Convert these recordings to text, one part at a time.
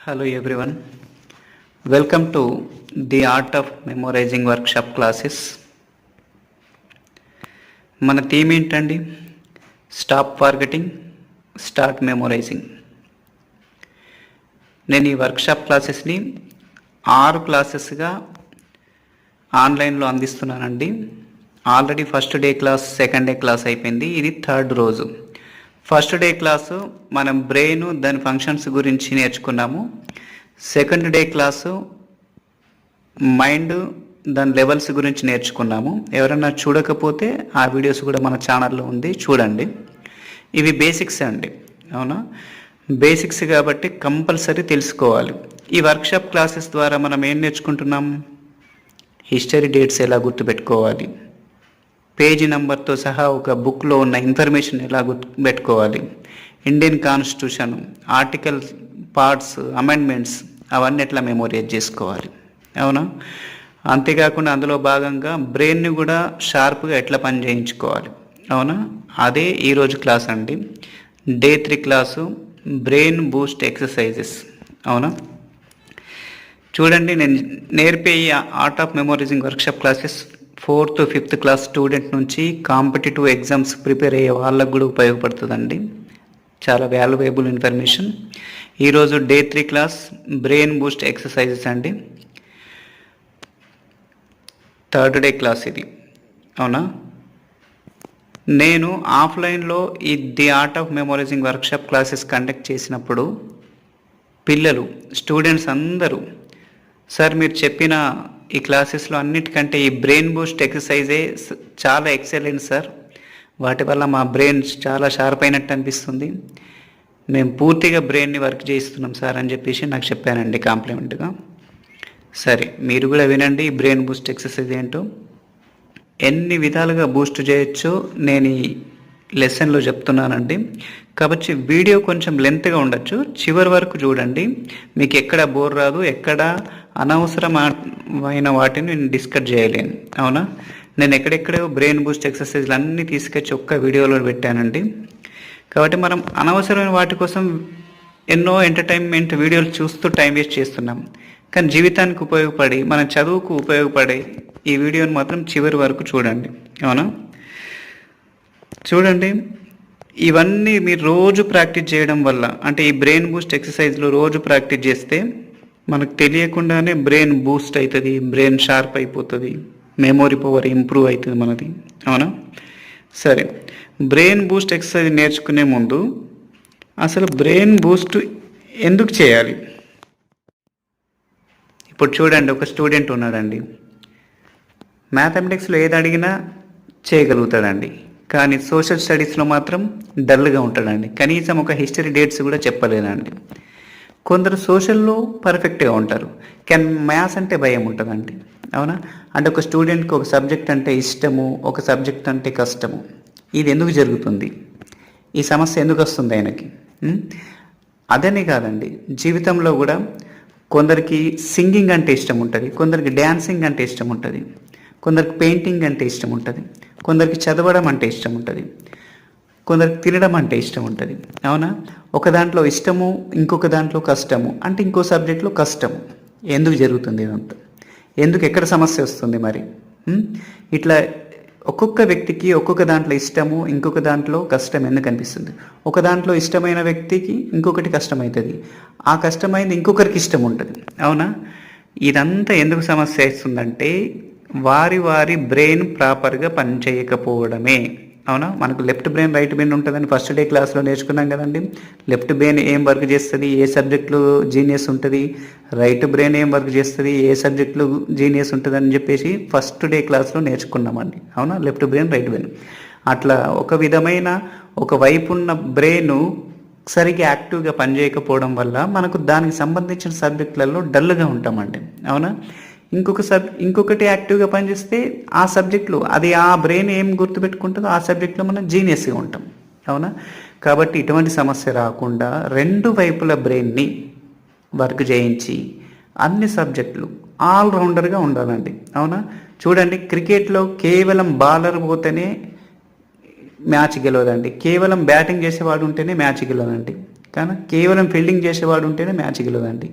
Hello everyone. Welcome to the Art of Memorizing Workshop classes. మన theme ఏంటండి? Stop forgetting, start memorizing. నేను ఈ workshop క్లాసెస్ని 6 క్లాసెస్గా ఆన్లైన్లో అందిస్తున్నానండి. Already first day class, second day class అయిపోయింది. ఇది థర్డ్ రోజు. ఫస్ట్ డే క్లాసు మనం బ్రెయిన్ దాని ఫంక్షన్స్ గురించి నేర్చుకున్నాము. సెకండ్ డే క్లాసు మైండ్ దాని లెవెల్స్ గురించి నేర్చుకున్నాము. ఎవరైనా చూడకపోతే ఆ వీడియోస్ కూడా మన ఛానల్లో ఉంది, చూడండి. ఇవి బేసిక్స్ అండి, అవునా? బేసిక్స్ కాబట్టి కంపల్సరీ తెలుసుకోవాలి. ఈ వర్క్షాప్ క్లాసెస్ ద్వారా మనం ఏం నేర్చుకుంటున్నాం? హిస్టరీ డేట్స్ ఎలా గుర్తుపెట్టుకోవాలి, పేజీ నెంబర్తో సహా ఒక బుక్లో ఉన్న ఇన్ఫర్మేషన్ ఎలా గుర్తుపెట్టుకోవాలి, Indian constitution, article, parts, amendments అవన్నీ ఎట్లా మెమోరైజ్ చేసుకోవాలి, అవునా? అంతేకాకుండా అందులో భాగంగా బ్రెయిన్ని కూడా షార్ప్గా ఎట్లా పని చేయించుకోవాలి, అవునా? అదే ఈరోజు క్లాస్ అండి. Day 3 class brain boost exercises, అవునా? చూడండి, నేను నేర్పే ఈ art of memorizing workshop classes 4th to 5th class student నుంచి కాంపిటేటివ్ ఎగ్జామ్స్ ప్రిపేర్ అయ్యే వాళ్ళకు కూడా ఉపయోగపడుతుందండి. చాలా వాల్యుయబుల్ ఇన్ఫర్మేషన్. ఈరోజు day 3 class brain boost exercises అండి. థర్డ్ డే క్లాస్ ఇది, అవునా? నేను ఆఫ్లైన్లో ఈ the art of memorizing workshop classes conduct చేసినప్పుడు పిల్లలు, స్టూడెంట్స్ అందరూ, సార్ మీరు చెప్పిన ఈ క్లాసెస్లో అన్నిటికంటే ఈ బ్రెయిన్ బూస్ట్ ఎక్సర్సైజే చాలా ఎక్సలెంట్ సార్, వాటి వల్ల మా బ్రెయిన్ చాలా షార్ప్ అయినట్టు అనిపిస్తుంది, మేము పూర్తిగా బ్రెయిన్ని వర్క్ చేయిస్తున్నాం సార్ అని చెప్పేసి నాకు చెప్పానండి కాంప్లిమెంట్గా. సరే, మీరు కూడా వినండి ఈ బ్రెయిన్ బూస్ట్ ఎక్సర్సైజ్ ఏంటో. ఎన్ని విధాలుగా బూస్ట్ చేయొచ్చో నేను ఈ లెసన్లో చెప్తున్నానండి. కాబట్టి వీడియో కొంచెం లెంత్గా ఉండొచ్చు, చివరి వరకు చూడండి. మీకు ఎక్కడ బోర్ రాదు, ఎక్కడ అనవసరమైన వాటిని నేను డిస్కస్ చేయలేను, అవునా? నేను ఎక్కడెక్కడో బ్రెయిన్ బూస్ట్ ఎక్సర్సైజ్లు అన్నీ తీసుకొచ్చి ఒక్క వీడియోలో పెట్టానండి. కాబట్టి మనం అనవసరమైన వాటి కోసం ఎన్నో ఎంటర్టైన్మెంట్ వీడియోలు చూస్తూ టైం వేస్ట్ చేస్తున్నాం. కానీ జీవితానికి ఉపయోగపడి, మన చదువుకు ఉపయోగపడే ఈ వీడియోని మాత్రం చివరి వరకు చూడండి, అవునా? చూడండి, ఇవన్నీ మీరు రోజు ప్రాక్టీస్ చేయడం వల్ల, అంటే ఈ బ్రెయిన్ బూస్ట్ ఎక్సర్సైజ్లో రోజు ప్రాక్టీస్ చేస్తే మనకు తెలియకుండానే బ్రెయిన్ బూస్ట్ అవుతుంది, బ్రెయిన్ షార్ప్ అయిపోతుంది, మెమొరీ పవర్ ఇంప్రూవ్ అవుతుంది మనది, అవునా? సరే, బ్రెయిన్ బూస్ట్ ఎక్సర్సైజ్ నేర్చుకునే ముందు అసలు బ్రెయిన్ బూస్ట్ ఎందుకు చేయాలి? ఇప్పుడు చూడండి, ఒక స్టూడెంట్ ఉన్నాడండి, మ్యాథమెటిక్స్లో ఏది అడిగినా చేయగలుగుతాడండి, కానీ సోషల్ స్టడీస్లో మాత్రం డల్గా ఉంటాడండి. కనీసం ఒక హిస్టరీ డేట్స్ కూడా చెప్పలేదండి. కొందరు సోషల్లో పర్ఫెక్ట్గా ఉంటారు, కానీ మ్యాథ్స్ అంటే భయం ఉంటుందండి, అవునా? అంటే ఒక స్టూడెంట్కి ఒక సబ్జెక్ట్ అంటే ఇష్టము, ఒక సబ్జెక్ట్ అంటే కష్టము. ఇది ఎందుకు జరుగుతుంది? ఈ సమస్య ఎందుకు వస్తుంది ఆయనకి? అదనే కాదండి, జీవితంలో కూడా కొందరికి సింగింగ్ అంటే ఇష్టం ఉంటుంది, కొందరికి డ్యాన్సింగ్ అంటే ఇష్టం ఉంటుంది, కొందరికి పెయింటింగ్ అంటే ఇష్టం ఉంటుంది, కొందరికి చదవడం అంటే ఇష్టం ఉంటుంది, కొందరికి తినడం అంటే ఇష్టం ఉంటుంది, అవునా? ఒక దాంట్లో ఇష్టము, ఇంకొక దాంట్లో కష్టము, అంటే ఇంకో సబ్జెక్ట్లో కష్టము. ఎందుకు జరుగుతుంది ఇదంతా? ఎందుకు, ఎక్కడ సమస్య వస్తుంది మరి? ఇట్లా ఒక్కొక్క వ్యక్తికి ఒక్కొక్క దాంట్లో ఇష్టము, ఇంకొక దాంట్లో కష్టం ఎందుకు అనిపిస్తుంది? ఒక దాంట్లో ఇష్టమైన వ్యక్తికి ఇంకొకటి కష్టమవుతుంది, ఆ కష్టమైంది ఇంకొకరికి ఇష్టం ఉంటుంది, అవునా? ఇదంతా ఎందుకు సమస్య వస్తుందంటే వారి వారి బ్రెయిన్ ప్రాపర్గా పనిచేయకపోవడమే, అవునా? మనకు లెఫ్ట్ బ్రెయిన్, రైట్ బ్రెయిన్ ఉంటుందని ఫస్ట్ డే క్లాస్లో నేర్చుకున్నాం కదండి. లెఫ్ట్ బ్రెయిన్ ఏం వర్క్ చేస్తుంది, ఏ సబ్జెక్టులో జీనియస్ ఉంటుంది, రైట్ బ్రెయిన్ ఏం వర్క్ చేస్తుంది, ఏ సబ్జెక్టులో జీనియస్ ఉంటుంది అని చెప్పేసి ఫస్ట్ డే క్లాస్లో నేర్చుకున్నామండి, అవునా? లెఫ్ట్ బ్రెయిన్, రైట్ బ్రెయిన్ అట్లా ఒక విధమైన ఒక వైపు ఉన్న బ్రెయిన్ సరిగ్గా యాక్టివ్గా పనిచేయకపోవడం వల్ల మనకు దానికి సంబంధించిన సబ్జెక్టులలో డల్గా ఉంటామండి, అవునా? ఇంకొకటి యాక్టివ్గా పనిచేస్తే ఆ సబ్జెక్టులో అది, ఆ బ్రెయిన్ ఏం గుర్తుపెట్టుకుంటుందో ఆ సబ్జెక్టులో మనం జీనియస్గా ఉంటాం, అవునా? కాబట్టి ఇటువంటి సమస్య రాకుండా రెండు వైపుల బ్రెయిన్ని వర్క్ చేయించి అన్ని సబ్జెక్టులు ఆల్రౌండర్గా ఉండాలండి, అవునా? చూడండి, క్రికెట్లో కేవలం బాలర్ పోతేనే మ్యాచ్ గెలవదండి, కేవలం బ్యాటింగ్ చేసేవాడు ఉంటేనే మ్యాచ్ గెలవదండి. కానీ కేవలం ఫీల్డింగ్ చేసేవాడు ఉంటేనే మ్యాచ్ గెలవదండి.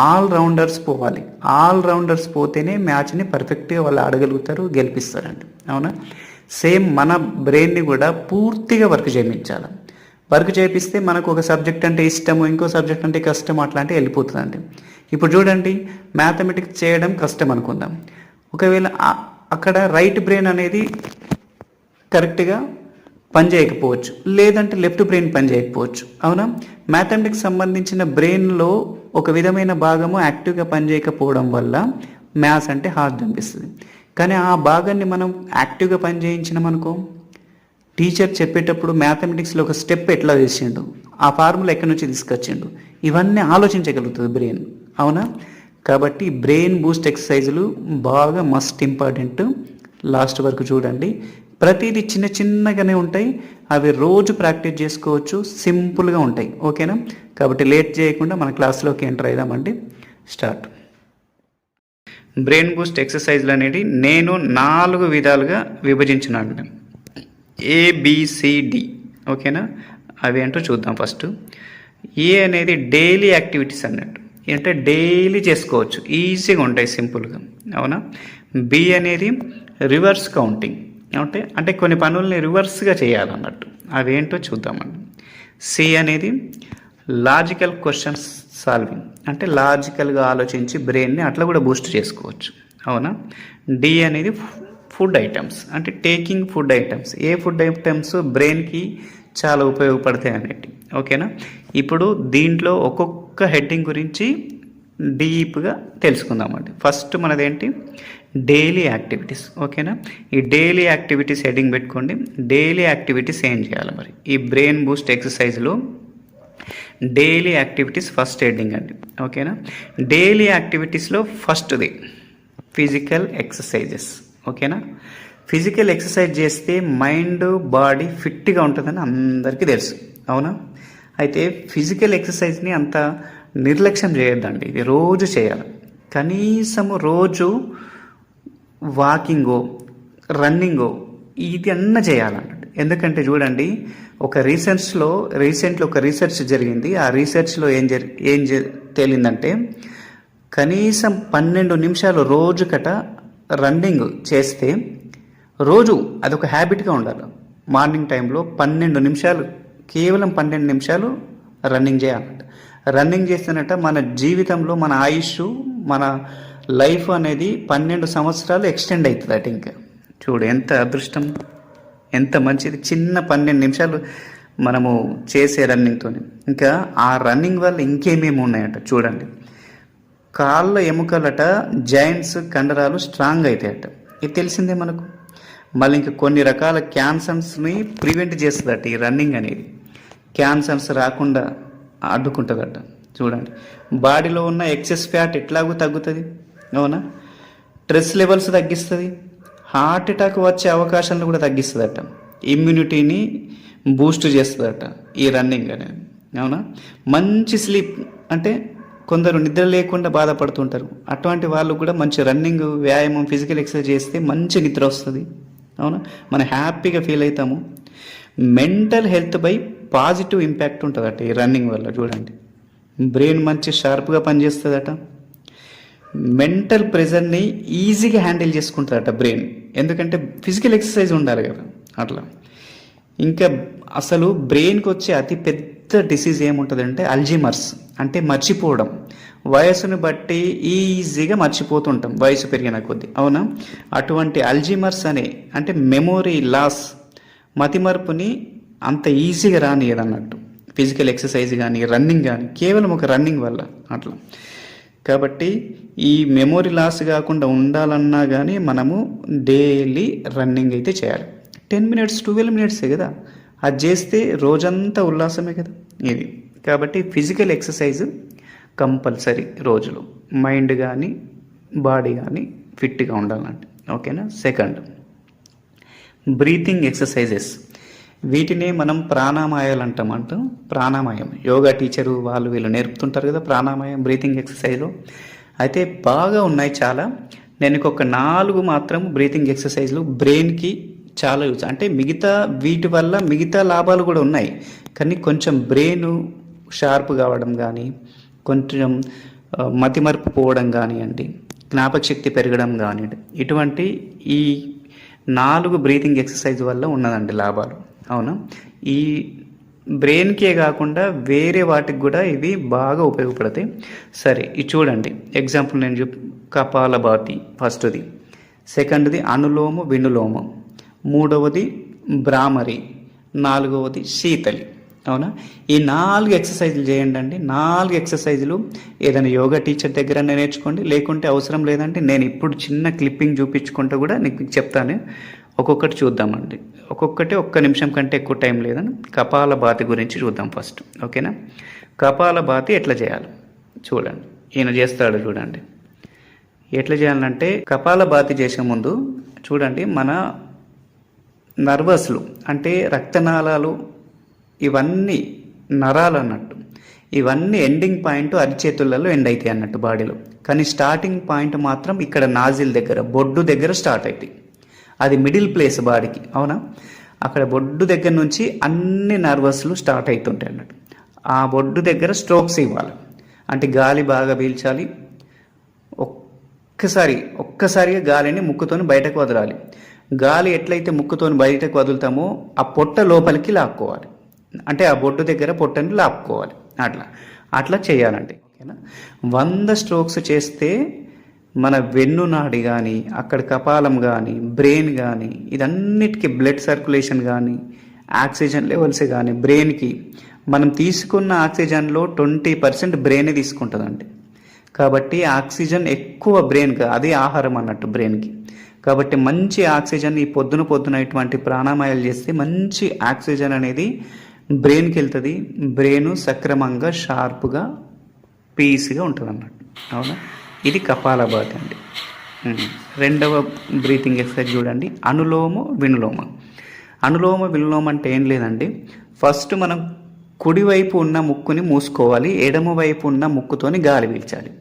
ఆల్ రౌండర్స్ పోవాలి. ఆల్ రౌండర్స్ పోతేనే మ్యాచ్ని పర్ఫెక్ట్గా వాళ్ళు ఆడగలుగుతారు, గెలిపిస్తారండి. అవునా? సేమ్ మన బ్రెయిన్ని కూడా పూర్తిగా వర్క్ చేయించాలి. వర్క్ చేపిస్తే మనకు ఒక సబ్జెక్ట్ అంటే ఇష్టము, ఇంకో సబ్జెక్ట్ అంటే కష్టం, అట్లాంటి వెళ్ళిపోతుందండి. ఇప్పుడు చూడండి, మ్యాథమెటిక్స్ చేయడం కష్టం అనుకుందాం. ఒకవేళ అక్కడ రైట్ బ్రెయిన్ అనేది కరెక్ట్గా పనిచేయకపోవచ్చు, లేదంటే లెఫ్ట్ బ్రెయిన్ పనిచేయకపోవచ్చు. అవునా? మ్యాథమెటిక్స్ సంబంధించిన బ్రెయిన్లో ఒక విధమైన భాగము యాక్టివ్గా పనిచేయకపోవడం వల్ల మ్యాథ్స్ అంటే హార్డ్ అనిపిస్తుంది. కానీ ఆ భాగాన్ని మనం యాక్టివ్గా పనిచేయించినాం అనుకో, టీచర్ చెప్పేటప్పుడు మ్యాథమెటిక్స్లో ఒక స్టెప్ ఎట్లా చేసిండు, ఆ ఫార్ములా ఎక్కడి నుంచి తీసుకొచ్చిండు, ఇవన్నీ ఆలోచించగలుగుతుంది బ్రెయిన్. అవునా? కాబట్టి బ్రెయిన్ బూస్ట్ ఎక్సర్సైజులు బాగా మస్ట్ ఇంపార్టెంట్. లాస్ట్ వరకు చూడండి. ప్రతిదీ చిన్న చిన్నగానే ఉంటాయి, అవి రోజు ప్రాక్టీస్ చేసుకోవచ్చు, సింపుల్గా ఉంటాయి. ఓకేనా? కాబట్టి లేట్ చేయకుండా మన క్లాస్లోకి ఎంటర్ అయిదామండి. స్టార్ట్. బ్రెయిన్ బూస్ట్ ఎక్సర్సైజ్లు అనేది నేను 4 విధాలుగా విభజించినాను, ABCD. ఓకేనా? అవి ఏంటో చూద్దాం. ఫస్ట్ ఏ అనేది డైలీ యాక్టివిటీస్ అన్నట్టు, అంటే డైలీ చేసుకోవచ్చు, ఈజీగా ఉంటాయి, సింపుల్గా. అవునా? బి అనేది రివర్స్ కౌంటింగ్, అంటే కొన్ని పనుల్ని రివర్స్గా చేయాలన్నట్టు, అవేంటో చూద్దామండి. సి అనేది లాజికల్ క్వశ్చన్స్ సాల్వింగ్, అంటే లాజికల్గా ఆలోచించి బ్రెయిన్ని అట్లా కూడా బూస్ట్ చేసుకోవచ్చు. అవునా? డి అనేది ఫుడ్ ఐటమ్స్, అంటే టేకింగ్ ఫుడ్ ఐటమ్స్. ఏ ఫుడ్ ఐటమ్స్ బ్రెయిన్కి చాలా ఉపయోగపడతాయి అన్నట్టు. ఓకేనా? ఇప్పుడు దీంట్లో ఒక్కొక్క హెడ్డింగ్ గురించి డీప్గా తెలుసుకుందామండి. ఫస్ట్ మనదేంటి? Daily activities. ఓకేనా? ఈ డైలీ యాక్టివిటీస్ హెడ్డింగ్ పెట్టుకోండి. డైలీ యాక్టివిటీస్ ఏం చేయాలి మరి ఈ బ్రెయిన్ బూస్ట్ ఎక్సర్సైజ్లో? డైలీ యాక్టివిటీస్ ఫస్ట్ హెడ్డింగ్ అండి. ఓకేనా? డైలీ యాక్టివిటీస్లో ఫస్ట్ది ఫిజికల్ ఎక్సర్సైజెస్. ఓకేనా? ఫిజికల్ ఎక్సర్సైజ్ చేస్తే మైండ్ బాడీ ఫిట్గా ఉంటుందని అందరికీ తెలుసు. అవునా? అయితే ఫిజికల్ ఎక్సర్సైజ్ని అంత నిర్లక్ష్యం చేయొద్దండి, ఇది రోజు చేయాలి. కనీసము రోజు వాకింగో రన్నింగో ఇది అన్న చేయాలన్నట్టు. ఎందుకంటే చూడండి, రీసెంట్లీ ఒక రీసెర్చ్ జరిగింది. ఆ రీసెర్చ్లో ఏం తేలిందంటే, కనీసం 12 నిమిషాలు రోజుకట రన్నింగ్ చేస్తే, రోజు అదొక హ్యాబిట్గా ఉండాలి. మార్నింగ్ టైంలో 12 నిమిషాలు, కేవలం 12 నిమిషాలు రన్నింగ్ చేయాలంట. రన్నింగ్ చేస్తేనట మన జీవితంలో మన ఆయుష్, మన లైఫ్ అనేది 12 సంవత్సరాలు ఎక్స్టెండ్ అవుతుందట. ఇంకా చూడు ఎంత అదృష్టం, ఎంత మంచిది. చిన్న 12 నిమిషాలు మనము చేసే రన్నింగ్తో, ఇంకా ఆ రన్నింగ్ వల్ల ఇంకేమేమి ఉన్నాయట చూడండి. కాళ్ళ ఎముకలట, జాయింట్స్, కండరాలు స్ట్రాంగ్ అవుతాయట, ఇది తెలిసిందే మనకు. మళ్ళీ ఇంకా కొన్ని రకాల క్యాన్సర్స్ని ప్రివెంట్ చేస్తుందట ఈ రన్నింగ్ అనేది. క్యాన్సర్స్ రాకుండా అడ్డుకుంటుందట. చూడండి, బాడీలో ఉన్న ఎక్సెస్ ఫ్యాట్ ఎట్లాగూ తగ్గుతుంది. అవునా? స్ట్రెస్ లెవెల్స్ తగ్గిస్తుంది, హార్ట్ అటాక్ వచ్చే అవకాశాలను కూడా తగ్గిస్తుందట, ఇమ్యూనిటీని బూస్ట్ చేస్తుందట ఈ రన్నింగ్ అనేది. అవునా? మంచి స్లీప్, అంటే కొందరు నిద్ర లేకుండా బాధపడుతుంటారు, అటువంటి వాళ్ళు కూడా మంచి రన్నింగ్, వ్యాయామం, ఫిజికల్ ఎక్సర్సైజ్ చేస్తే మంచి నిద్ర వస్తుంది. అవునా? మనం హ్యాపీగా ఫీల్ అవుతాము. మెంటల్ హెల్త్ పై పాజిటివ్ ఇంపాక్ట్ ఉంటుందట ఈ రన్నింగ్ వల్ల. చూడండి, బ్రెయిన్ మంచి షార్ప్గా పనిచేస్తుందట, మెంటల్ ప్రెజర్ని ఈజీగా హ్యాండిల్ చేసుకుంటుందట బ్రెయిన్, ఎందుకంటే ఫిజికల్ ఎక్సర్సైజ్ ఉండాలి కదా అట్లా. ఇంకా అసలు బ్రెయిన్కి వచ్చే అతి పెద్ద డిసీజ్ ఏముంటుందంటే అల్జీమర్స్, అంటే మర్చిపోవడం. వయసును బట్టి ఈజీగా మర్చిపోతుంటాం వయసు పెరిగిన కొద్దీ. అవునా? అటువంటి అల్జీమర్స్ అంటే మెమొరీ లాస్, మతిమరుపుని అంత ఈజీగా రానియదన్నట్టు ఫిజికల్ ఎక్సర్సైజ్ కానీ రన్నింగ్ కానీ, కేవలం ఒక రన్నింగ్ వల్ల అట్లా. కాబట్టి ఈ మెమొరీ లాస్ కాకుండా ఉండాలన్నా కానీ మనము డైలీ రన్నింగ్ అయితే చేయాలి. 10 minutes 12 minutes కదా, అది చేస్తే రోజంతా ఉల్లాసమే కదా ఇది. కాబట్టి ఫిజికల్ ఎక్సర్సైజ్ కంపల్సరీ రోజులో, మైండ్ కానీ బాడీ కానీ ఫిట్గా ఉండాలంటే. ఓకేనా? Second, breathing exercises. వీటినే మనం ప్రాణాయామాలు అంటామంట. ప్రాణాయామం యోగా టీచరు వాళ్ళు వీళ్ళు నేర్పుతుంటారు కదా ప్రాణాయామం, బ్రీతింగ్ ఎక్సర్సైజ్లో. అయితే బాగా ఉన్నాయి చాలా. నేను ఒక 4 మాత్రం బ్రీతింగ్ ఎక్సర్సైజ్లు బ్రెయిన్కి చాలా యూజ్. అంటే మిగతా వీటి వల్ల మిగతా లాభాలు కూడా ఉన్నాయి, కానీ కొంచెం బ్రెయిన్ షార్ప్ కావడం కానీ, కొంచెం మతిమరుపు పోవడం కానివ్వండి, జ్ఞాపక శక్తి పెరగడం కానివ్వండి, ఇటువంటి ఈ 4 బ్రీతింగ్ ఎక్సర్సైజ్ వల్ల ఉన్నదండి లాభాలు. అవునా? ఈ బ్రెయిన్కే కాకుండా వేరే వాటికి కూడా ఇవి బాగా ఉపయోగపడతాయి. సరే, ఇది చూడండి. ఎగ్జాంపుల్ నేను కపాలభాతి ఫస్ట్ది, సెకండ్ది అనులోమ వినులోమ, మూడవది భ్రామరి, నాలుగవది శీతలి. అవునా? ఈ 4 ఎక్సర్సైజులు చేయండి అండి. 4 ఎక్సర్సైజులు ఏదైనా యోగా టీచర్ దగ్గర నేర్చుకోండి, లేకుంటే అవసరం లేదంటే నేను ఇప్పుడు చిన్న క్లిప్పింగ్ చూపించుకుంటూ కూడా నీకు చెప్తాను. ఒక్కొక్కటి చూద్దామండి. ఒక్కొక్కటి 1 నిమిషం కంటే ఎక్కువ టైం లేదని కపాలభాతి గురించి చూద్దాం ఫస్ట్. ఓకేనా? కపాలభాతి ఎట్లా చేయాలి చూడండి. ఈయన చేస్తాడు చూడండి. ఎట్లా చేయాలంటే కపాలభాతి చేసే ముందు చూడండి, మన నర్వస్లు అంటే రక్తనాళాలు ఇవన్నీ నరాలు అన్నట్టు, ఇవన్నీ ఎండింగ్ పాయింట్ అరిచేతులలో ఎండ్ అవుతాయి అన్నట్టు బాడీలో. కానీ స్టార్టింగ్ పాయింట్ మాత్రం ఇక్కడ నాజిల్ దగ్గర, బొడ్డు దగ్గర స్టార్ట్ అవుతాయి. అది మిడిల్ ప్లేస్ బాడీకి. అవునా? అక్కడ బొడ్డు దగ్గర నుంచి అన్ని నర్వస్లు స్టార్ట్ అవుతుంటాయి అన్నట్టు. ఆ బొడ్డు దగ్గర స్ట్రోక్స్ ఇవ్వాలి. అంటే గాలి బాగా పీల్చాలి. ఒక్కసారిగా గాలిని ముక్కుతోని బయటకు వదలాలి. గాలి ఎట్లయితే ముక్కుతోని బయటకు వదులుతామో ఆ పొట్ట లోపలికి లాక్కోవాలి. అంటే ఆ బొడ్డు దగ్గర పొట్టని లాక్కోవాలి. అట్లా చేయాలండి. ఓకేనా? 100 స్ట్రోక్స్ చేస్తే మన వెన్ను నాడి కానీ, అక్కడ కపాలం కానీ, బ్రెయిన్ కానీ, ఇదన్నిటికీ బ్లడ్ సర్క్యులేషన్ కానీ, ఆక్సిజన్ లెవెల్స్ కానీ, బ్రెయిన్కి మనం తీసుకున్న ఆక్సిజన్లో 20% బ్రెయిన్ తీసుకుంటుందండి. కాబట్టి ఆక్సిజన్ ఎక్కువ బ్రెయిన్కి, అదే ఆహారం అన్నట్టు బ్రెయిన్కి. కాబట్టి మంచి ఆక్సిజన్ ఈ పొద్దున ఇటువంటి ప్రాణాయామాలు చేస్తే మంచి ఆక్సిజన్ అనేది బ్రెయిన్కి వెళ్తుంది. బ్రెయిన్ సక్రమంగా షార్ప్గా పీస్గా ఉంటుంది అన్నట్టు. అవునా? ఇది కపాలభాతి అండి. రెండవ బ్రీతింగ్ ఎక్సర్సైజ్ చూడండి, అనులోమ వినులోమ. అనులోమ వినులోమ అంటే ఏం లేదండి, ఫస్ట్ మనం కుడివైపు ఉన్న ముక్కుని మూసుకోవాలి, ఎడమ వైపు ఉన్న ముక్కుతోని గాలి పీల్చాలి.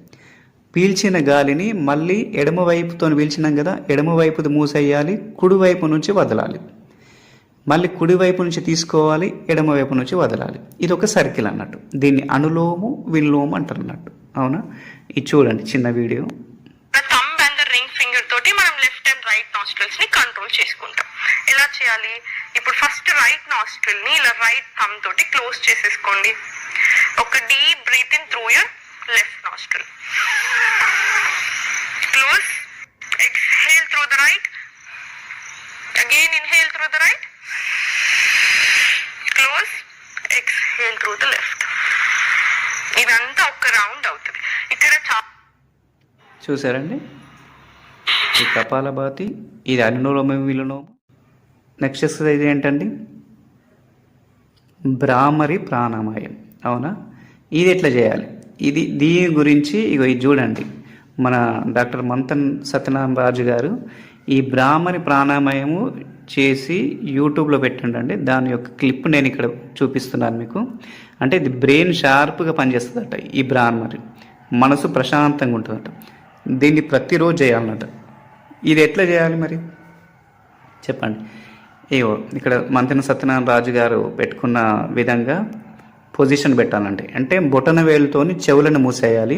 పీల్చిన గాలిని మళ్ళీ ఎడమ వైపుతో పీల్చినాం కదా, ఎడమ వైపుది మూసేయాలి, కుడివైపు నుంచి వదలాలి. మళ్ళీ కుడివైపు నుంచి తీసుకోవాలి, ఎడమ వైపు నుంచి వదలాలి. ఇది ఒక సర్కిల్ అన్నట్టు. దీన్ని అనులోము వినులోము అంటారు అన్నట్టు. అవునా? ఇది చూడండి చిన్న video. Thumb and ring finger తోటి మనం లెఫ్ట్ అండ్ రైట్ నాస్ట్రిల్స్ ని కంట్రోల్ చేసుకుంటాం. ఎలా చేయాలి? ఇప్పుడు ఫస్ట్ రైట్ నాస్ట్రిల్ ని ఇలా రైట్ థంబ్ తోటి క్లోజ్ చేసేసుకోండి. ఒక deep breath in through your left nostril. Close. Exhale through the right. Again inhale through the right. Close. Exhale through the left. ఇదంతా ఒక రౌండ్ అవుతుంది. ఇక్కడ చూసారండి, ఈ కపాలభాతి, ఇది అనులోమ విలోమ. నెక్స్ట్ ఎక్సర్సైజ్ ఏంటండి? భ్రామరి ప్రాణాయామం. అవునా? ఇది ఎట్లా చేయాలి? దీని గురించి ఇది చూడండి, మన డాక్టర్ మంతన్ సత్యనారాయణ రాజు గారు ఈ భ్రామరి ప్రాణాయామము చేసి యూట్యూబ్లో పెట్టండి. దాని యొక్క క్లిప్ నేను ఇక్కడ చూపిస్తున్నాను మీకు. అంటే ఇది బ్రెయిన్ షార్ప్గా పనిచేస్తుందట. ఈ భ్రామరి మనసు ప్రశాంతంగా ఉంటుందట. దీన్ని ప్రతిరోజు చేయాలన్నట. ఇది ఎట్లా చేయాలి మరి చెప్పండి? ఇక్కడ మంతెన సత్యనారాయణ రాజు గారు పెట్టుకున్న విధంగా పొజిషన్ పెట్టాలండి. అంటే బొటన వేలుతోని చెవులను మూసేయాలి.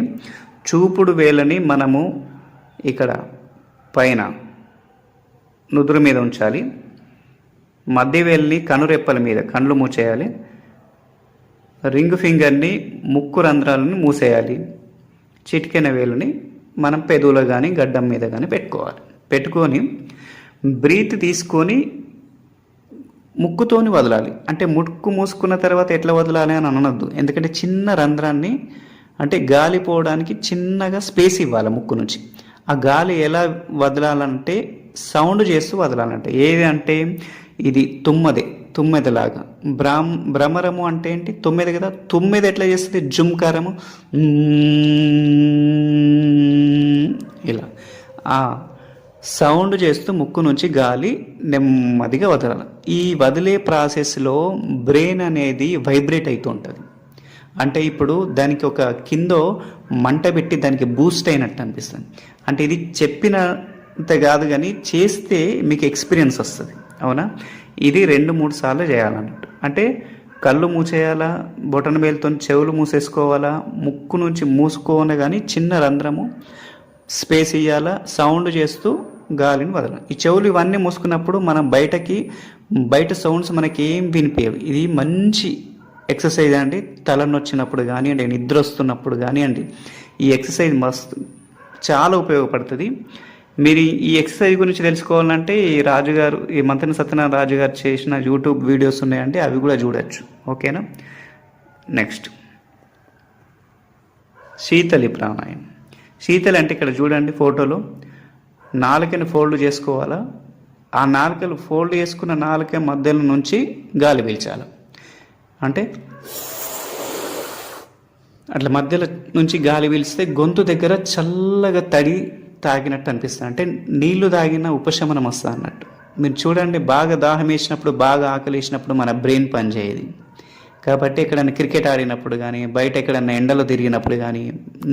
చూపుడు వేలని మనము ఇక్కడ పైన నుదురు మీద ఉంచాలి. మధ్య వేలుని కనురెప్పల మీద, కళ్ళు మూసేయాలి. రింగ్ ఫింగర్ని ముక్కు రంధ్రాలను మూసేయాలి. చిటికెన వేలుని మనం పెదవులో కానీ గడ్డం మీద కానీ పెట్టుకోవాలి. పెట్టుకొని బ్రీత్ తీసుకొని ముక్కుతోని వదలాలి. అంటే ముక్కు మూసుకున్న తర్వాత ఎట్లా వదలాలి అని అనొద్దు. ఎందుకంటే చిన్న రంధ్రాన్ని, అంటే గాలి పోవడానికి చిన్నగా స్పేస్ ఇవ్వాలి ముక్కు నుంచి. ఆ గాలి ఎలా వదలాలంటే సౌండ్ చేస్తూ వదలాలంటే. ఏది అంటే ఇది తుమ్మెదలాగా. భ్రమరము అంటే ఏంటి? తుమ్మెద కదా. తుమ్మెద ఎట్లా చేస్తుంది? జుంకారము ఇలా సౌండ్ చేస్తూ ముక్కు నుంచి గాలి నెమ్మదిగా వదలాలి. ఈ వదిలే ప్రాసెస్లో బ్రెయిన్ అనేది వైబ్రేట్ అవుతూ ఉంటుంది. అంటే ఇప్పుడు దానికి ఒక కిందో మంట పెట్టి దానికి బూస్ట్ అయినట్టు అనిపిస్తుంది. అంటే ఇది చెప్పినంత కాదు కానీ చేస్తే మీకు ఎక్స్పీరియన్స్ వస్తుంది. అవునా? ఇది 2-3 సార్లు చేయాలన్నట్టు. అంటే కళ్ళు మూసేయాలా, బొటన వేలుతో చెవులు మూసేసుకోవాలా, ముక్కు నుంచి మూసుకోవాలి కానీ చిన్న రంధ్రము స్పేస్ ఇవ్వాలా, సౌండ్ చేస్తూ గాలిని వదలాలి. ఈ చెవులు ఇవన్నీ మూసుకున్నప్పుడు మనం బయట సౌండ్స్ మనకి ఏం వినిపించవు. ఇది మంచి ఎక్సర్సైజ్ అండి. తలనొచ్చినప్పుడు కానివ్వండి, నిద్ర వస్తున్నప్పుడు కానివ్వండి, ఈ ఎక్సర్సైజ్ మస్తు చాలా ఉపయోగపడుతుంది. మీరు ఈ ఎక్సర్సైజ్ గురించి తెలుసుకోవాలంటే ఈ మంత్రి సత్యనారాయణ రాజు గారు చేసిన యూట్యూబ్ వీడియోస్ ఉన్నాయంటే అవి కూడా చూడొచ్చు. ఓకేనా. నెక్స్ట్ శీతలి ప్రాణాయామం. శీతలి అంటే ఇక్కడ చూడండి ఫోటోలో, నాలుకని ఫోల్డ్ చేసుకోవాలా, ఆ నాలుకలు ఫోల్డ్ చేసుకున్న నాలుక మధ్యలో నుంచి గాలి పీల్చాలి. అంటే అట్లా మధ్యలో నుంచి గాలి పీల్స్తే గొంతు దగ్గర చల్లగా తడి తాగినట్టు అనిపిస్తుంది. అంటే నీళ్లు తాగిన ఉపశమనం వస్తుంది అన్నట్టు. మీరు చూడండి, బాగా దాహం వేసినప్పుడు, బాగా ఆకలి వేసినప్పుడు మన బ్రెయిన్ పనిచేయదు. కాబట్టి ఎక్కడైనా క్రికెట్ ఆడినప్పుడు కానీ, బయట ఎక్కడైనా ఎండలో తిరిగినప్పుడు కానీ,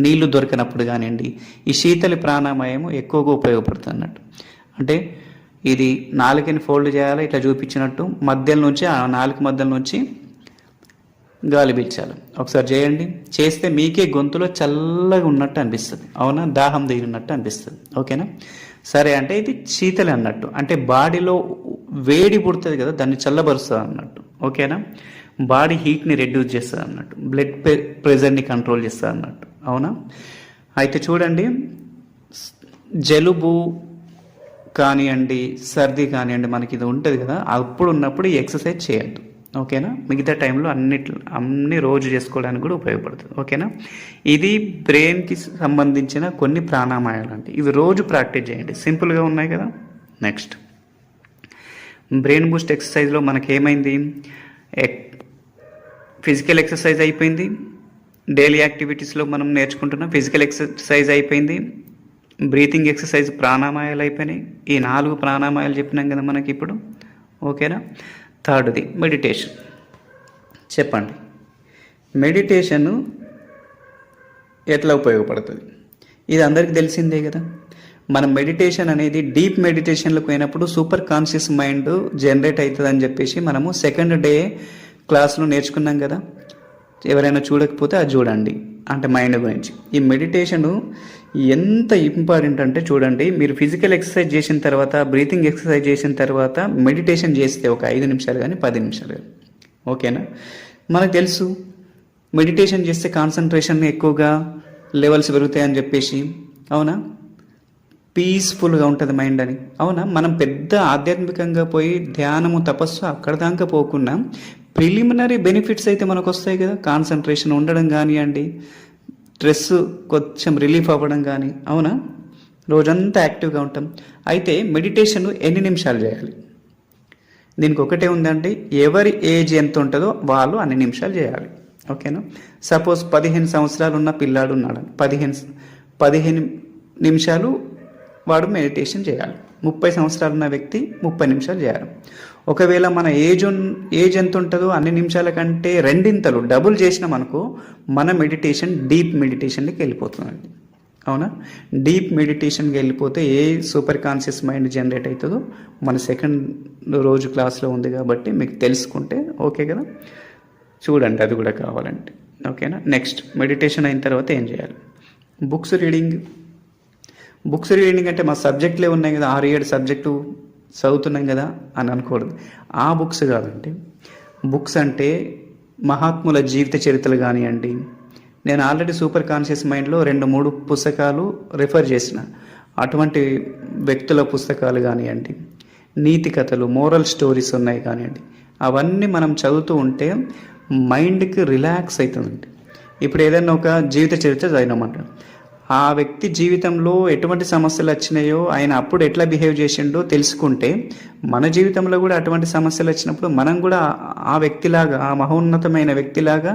నీళ్లు దొరికినప్పుడు కానివ్వండి, ఈ శీతలి ప్రాణాయామం ఎక్కువగా ఉపయోగపడుతుంది అన్నట్టు. అంటే ఇది నాలుకని ఫోల్డ్ చేయాలి, ఇట్లా చూపించినట్టు మధ్యలో నుంచి, ఆ నాలుక మధ్యలో నుంచి గాలి పీల్చాలి. ఒకసారి చేయండి. చేస్తే మీకే గొంతులో చల్లగా ఉన్నట్టు అనిపిస్తుంది. అవునా, దాహం దిగినట్టు అనిపిస్తుంది. ఓకేనా. సరే, అంటే ఇది శీతలి అన్నట్టు. అంటే బాడీలో వేడి పుడుతుంది కదా, దాన్ని చల్లబరుస్తుంది అన్నట్టు. ఓకేనా. బాడీ హీట్ని రెడ్యూస్ చేస్తుంది అన్నట్టు, బ్లడ్ ప్రెషర్ని కంట్రోల్ చేస్తుంది అన్నట్టు. అవునా. అయితే చూడండి, జలుబు కానివ్వండి, సర్ది కానివ్వండి, మనకి ఇది ఉంటుంది కదా, అప్పుడు ఉన్నప్పుడు ఈ ఎక్సర్సైజ్ చేయొద్దు. ఓకేనా. మిగతా టైంలో అన్ని రోజు చేసుకోవడానికి కూడా ఉపయోగపడుతుంది. ఓకేనా. ఇది బ్రెయిన్కి సంబంధించిన కొన్ని ప్రాణాయామాలు అంటే ఇవి రోజు ప్రాక్టీస్ చేయండి. సింపుల్గా ఉన్నాయి కదా. నెక్స్ట్ బ్రెయిన్ బూస్ట్ ఎక్సర్సైజ్లో మనకి ఏమైంది, ఫిజికల్ ఎక్సర్సైజ్ అయిపోయింది, డైలీ యాక్టివిటీస్లో మనం నేర్చుకుంటున్నాం. ఫిజికల్ ఎక్సర్సైజ్ అయిపోయింది, బ్రీతింగ్ ఎక్సర్సైజ్ ప్రాణాయామాలు అయిపోయినాయి. ఈ 4 ప్రాణాయామాలు చెప్పినాం కదా మనకి ఇప్పుడు. ఓకేనా. థర్డ్ది మెడిటేషన్. చెప్పండి, మెడిటేషన్ ఎట్లా ఉపయోగపడుతుంది? ఇది అందరికీ తెలిసిందే కదా. మనం మెడిటేషన్ అనేది డీప్ మెడిటేషన్లకు పోయినప్పుడు సూపర్ కాన్షియస్ మైండ్ జనరేట్ అవుతుంది అని చెప్పేసి మనము సెకండ్ డే క్లాస్లో నేర్చుకున్నాం కదా. ఎవరైనా చూడకపోతే అది చూడండి, అంటే మైండ్ గురించి. ఈ మెడిటేషను ఎంత ఇంపార్టెంట్ అంటే చూడండి, మీరు ఫిజికల్ ఎక్సర్సైజ్ చేసిన తర్వాత, బ్రీతింగ్ ఎక్సర్సైజ్ చేసిన తర్వాత మెడిటేషన్ చేస్తే ఒక 5 నిమిషాలు కానీ 10 నిమిషాలు కానీ, ఓకేనా. మనకు తెలుసు మెడిటేషన్ చేస్తే కాన్సన్ట్రేషన్ ఎక్కువగా లెవెల్స్ పెరుగుతాయని చెప్పేసి. అవునా. పీస్ఫుల్గా ఉంటుంది మైండ్ అని. అవునా. మనం పెద్ద ఆధ్యాత్మికంగా పోయి ధ్యానము, తపస్సు అక్కడ దాకా పోకుండా ప్రిలిమినరీ బెనిఫిట్స్ అయితే మనకు వస్తాయి కదా. కాన్సన్ట్రేషన్ ఉండడం కానివ్వండి, స్ట్రెస్ కొంచెం రిలీఫ్ అవ్వడం కానీ. అవునా. రోజంతా యాక్టివ్గా ఉంటాం. అయితే మెడిటేషన్ ఎన్ని నిమిషాలు చేయాలి? దీనికి ఒకటే ఉందండి, ఎవరి ఏజ్ ఎంత ఉంటుందో వాళ్ళు అన్ని నిమిషాలు చేయాలి. ఓకేనా. సపోజ్ 15 సంవత్సరాలు ఉన్న పిల్లాడు ఉన్నాడు, 15 నిమిషాలు వాడు మెడిటేషన్ చేయాలి. 30 సంవత్సరాలు ఉన్న వ్యక్తి 30 నిమిషాలు చేయాలి. ఒకవేళ మన ఏజ్ ఎంత ఉంటుందో అన్ని నిమిషాల కంటే రెండింతలు డబుల్ చేసినాం అనుకో, మన మెడిటేషన్ డీప్ మెడిటేషన్కి వెళ్ళిపోతుందండి. అవునా. డీప్ మెడిటేషన్కి వెళ్ళిపోతే ఏ సూపర్ కాన్షియస్ మైండ్ జనరేట్ అవుతుందో మన సెకండ్ రోజు క్లాస్లో ఉంది కాబట్టి మీకు తెలుసుకుంటే ఓకే కదా. చూడండి, అది కూడా కావాలంటే. ఓకేనా. నెక్స్ట్ మెడిటేషన్ అయిన తర్వాత ఏం చేయాలి? బుక్స్ రీడింగ్ అంటే మా సబ్జెక్టులే ఉన్నాయి కదా, 6-7 సబ్జెక్టు చదువుతున్నాం కదా అని అనకూడదు. ఆ బుక్స్ కాదండి. బుక్స్ అంటే మహాత్ముల జీవిత చరిత్రలు కానివ్వండి. నేను ఆల్రెడీ సూపర్ కాన్షియస్ మైండ్లో 2-3 పుస్తకాలు రిఫర్ చేసిన, అటువంటి వ్యక్తుల పుస్తకాలు కానివ్వండి, నీతి కథలు, మోరల్ స్టోరీస్ ఉన్నాయి కానివ్వండి, అవన్నీ మనం చదువుతూ ఉంటే మైండ్కి రిలాక్స్ అవుతుందండి. ఇప్పుడు ఏదైనా ఒక జీవిత చరిత్ర చదివినామంట, ఆ వ్యక్తి జీవితంలో ఎటువంటి సమస్యలు వచ్చినాయో, ఆయన అప్పుడు ఎట్లా బిహేవ్ చేసిండో తెలుసుకుంటే మన జీవితంలో కూడా అటువంటి సమస్యలు వచ్చినప్పుడు మనం కూడా ఆ వ్యక్తిలాగా, ఆ మహోన్నతమైన వ్యక్తిలాగా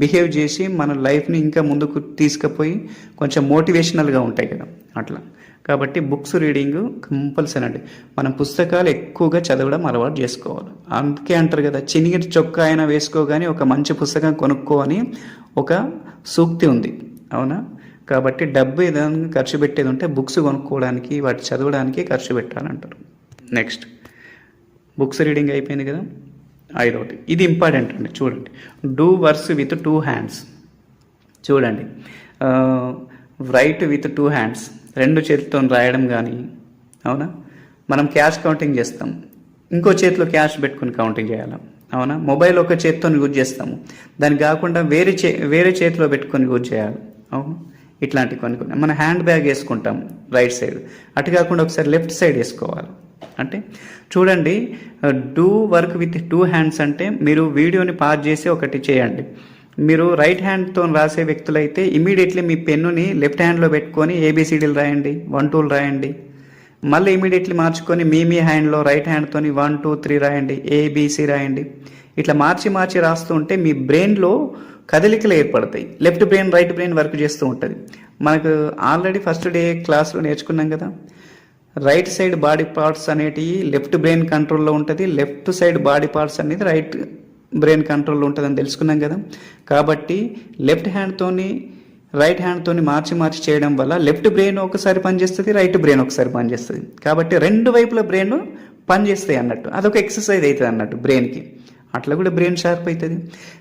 బిహేవ్ చేసి మన లైఫ్ని ఇంకా ముందుకు తీసుకుపోయి కొంచెం మోటివేషనల్గా ఉంటాయి కదా అట్లా. కాబట్టి బుక్స్ రీడింగ్ కంపల్సరీ అండి. మనం పుస్తకాలు ఎక్కువగా చదవడం అలవాటు చేసుకోవాలి. అందుకే అంటారు కదా, చినిగిరి చొక్కా అయినా వేసుకోగానే ఒక మంచి పుస్తకం కొనుక్కో అని ఒక సూక్తి ఉంది. అవునా. కాబట్టి డబ్బు ఏదైనా ఖర్చు పెట్టేది ఉంటే బుక్స్ కొనుక్కోవడానికి, వాటి చదవడానికి ఖర్చు పెట్టాలంటారు. నెక్స్ట్ బుక్స్ రీడింగ్ అయిపోయింది కదా. ఐదోటి, ఇది ఇంపార్టెంట్ అండి. చూడండి, డూ వర్క్స్ విత్ 2 హ్యాండ్స్. చూడండి, రైట్ విత్ 2 హ్యాండ్స్, 2 చేతులతో రాయడం కానీ, అవునా. మనం క్యాష్ కౌంటింగ్ చేస్తాం, ఇంకో చేతిలో క్యాష్ పెట్టుకుని కౌంటింగ్ చేయాలి, అవునా. మొబైల్ ఒక చేతితో యూజ్ చేస్తాము, దానికి కాకుండా వేరే చేతిలో పెట్టుకొని యూజ్ చేయాలి, అవును. ఇట్లాంటి కొన్ని మన హ్యాండ్ బ్యాగ్ వేసుకుంటాం రైట్ సైడ్, అటు కాకుండా ఒకసారి లెఫ్ట్ సైడ్ వేసుకోవాలి. అంటే చూడండి, డూ వర్క్ విత్ 2 హ్యాండ్స్ అంటే మీరు వీడియోని పాజ్ చేసి ఒకటి చేయండి. మీరు రైట్ హ్యాండ్తో రాసే వ్యక్తులైతే ఇమీడియట్లీ మీ పెన్నుని లెఫ్ట్ హ్యాండ్లో పెట్టుకొని ఏబిసిడీలు రాయండి, 1 2 రాయండి. మళ్ళీ ఇమీడియట్లీ మార్చుకొని మీ హ్యాండ్లో రైట్ హ్యాండ్తో 1 2 3 రాయండి, ఏబిసి రాయండి. ఇట్లా మార్చి రాస్తూ ఉంటే మీ బ్రెయిన్లో కదలికలు ఏర్పడతాయి. Left brain right brain work చేస్తూ ఉంటుంది. మనకు ఆల్రెడీ ఫస్ట్ డే క్లాస్లో నేర్చుకున్నాం కదా, రైట్ సైడ్ బాడీ పార్ట్స్ అనేటివి లెఫ్ట్ బ్రెయిన్ కంట్రోల్లో ఉంటుంది, లెఫ్ట్ సైడ్ బాడీ పార్ట్స్ అనేది రైట్ బ్రెయిన్ కంట్రోల్లో ఉంటుందని తెలుసుకున్నాం కదా. కాబట్టి లెఫ్ట్ హ్యాండ్తోని రైట్ హ్యాండ్తోని మార్చి చేయడం వల్ల లెఫ్ట్ బ్రెయిన్ ఒకసారి పనిచేస్తుంది, రైట్ బ్రెయిన్ ఒకసారి పనిచేస్తుంది. కాబట్టి 2 వైపుల బ్రెయిన్ పనిచేస్తాయి అన్నట్టు, అదొక ఎక్సర్సైజ్ అవుతుంది అన్నట్టు బ్రెయిన్కి. అట్లా కూడా బ్రెయిన్ షార్ప్ అవుతుంది.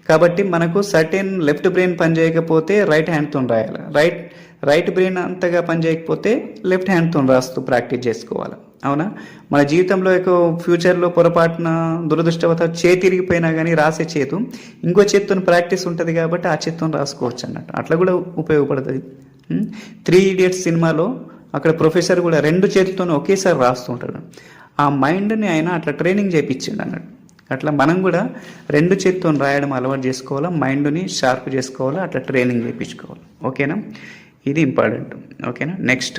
కాబట్టి మనకు సర్టెన్ లెఫ్ట్ బ్రెయిన్ పని చేయకపోతే రైట్ హ్యాండ్తో రాయాలి, రైట్ బ్రెయిన్ అంతగా పని చేయకపోతే లెఫ్ట్ హ్యాండ్తో రాస్తూ ప్రాక్టీస్ చేసుకోవాలి, అవునా. మన జీవితంలో ఫ్యూచర్లో పొరపాటున దురదృష్టవత చేతిరిగిపోయినా కానీ రాసే చేతు ఇంకో చేతితో ప్రాక్టీస్ ఉంటుంది కాబట్టి ఆ చేతితో రాసుకోవచ్చు అన్నట్టు, అట్లా కూడా ఉపయోగపడుతుంది. 3 Idiots సినిమాలో అక్కడ ప్రొఫెసర్ కూడా 2 చేతులతో ఒకేసారి రాస్తుంటాడు. ఆ మైండ్ని ఆయన అట్లా ట్రైనింగ్ చేయించిండు అన్నట్టు. అట్లా మనం కూడా 2 చేతితో రాయడం అలవాటు చేసుకోవాలా, మైండ్ని షార్ప్ చేసుకోవాలా, అట్లా ట్రైనింగ్ చేయించుకోవాలి, ఓకేనా. ఇది ఇంపార్టెంట్, ఓకేనా. నెక్స్ట్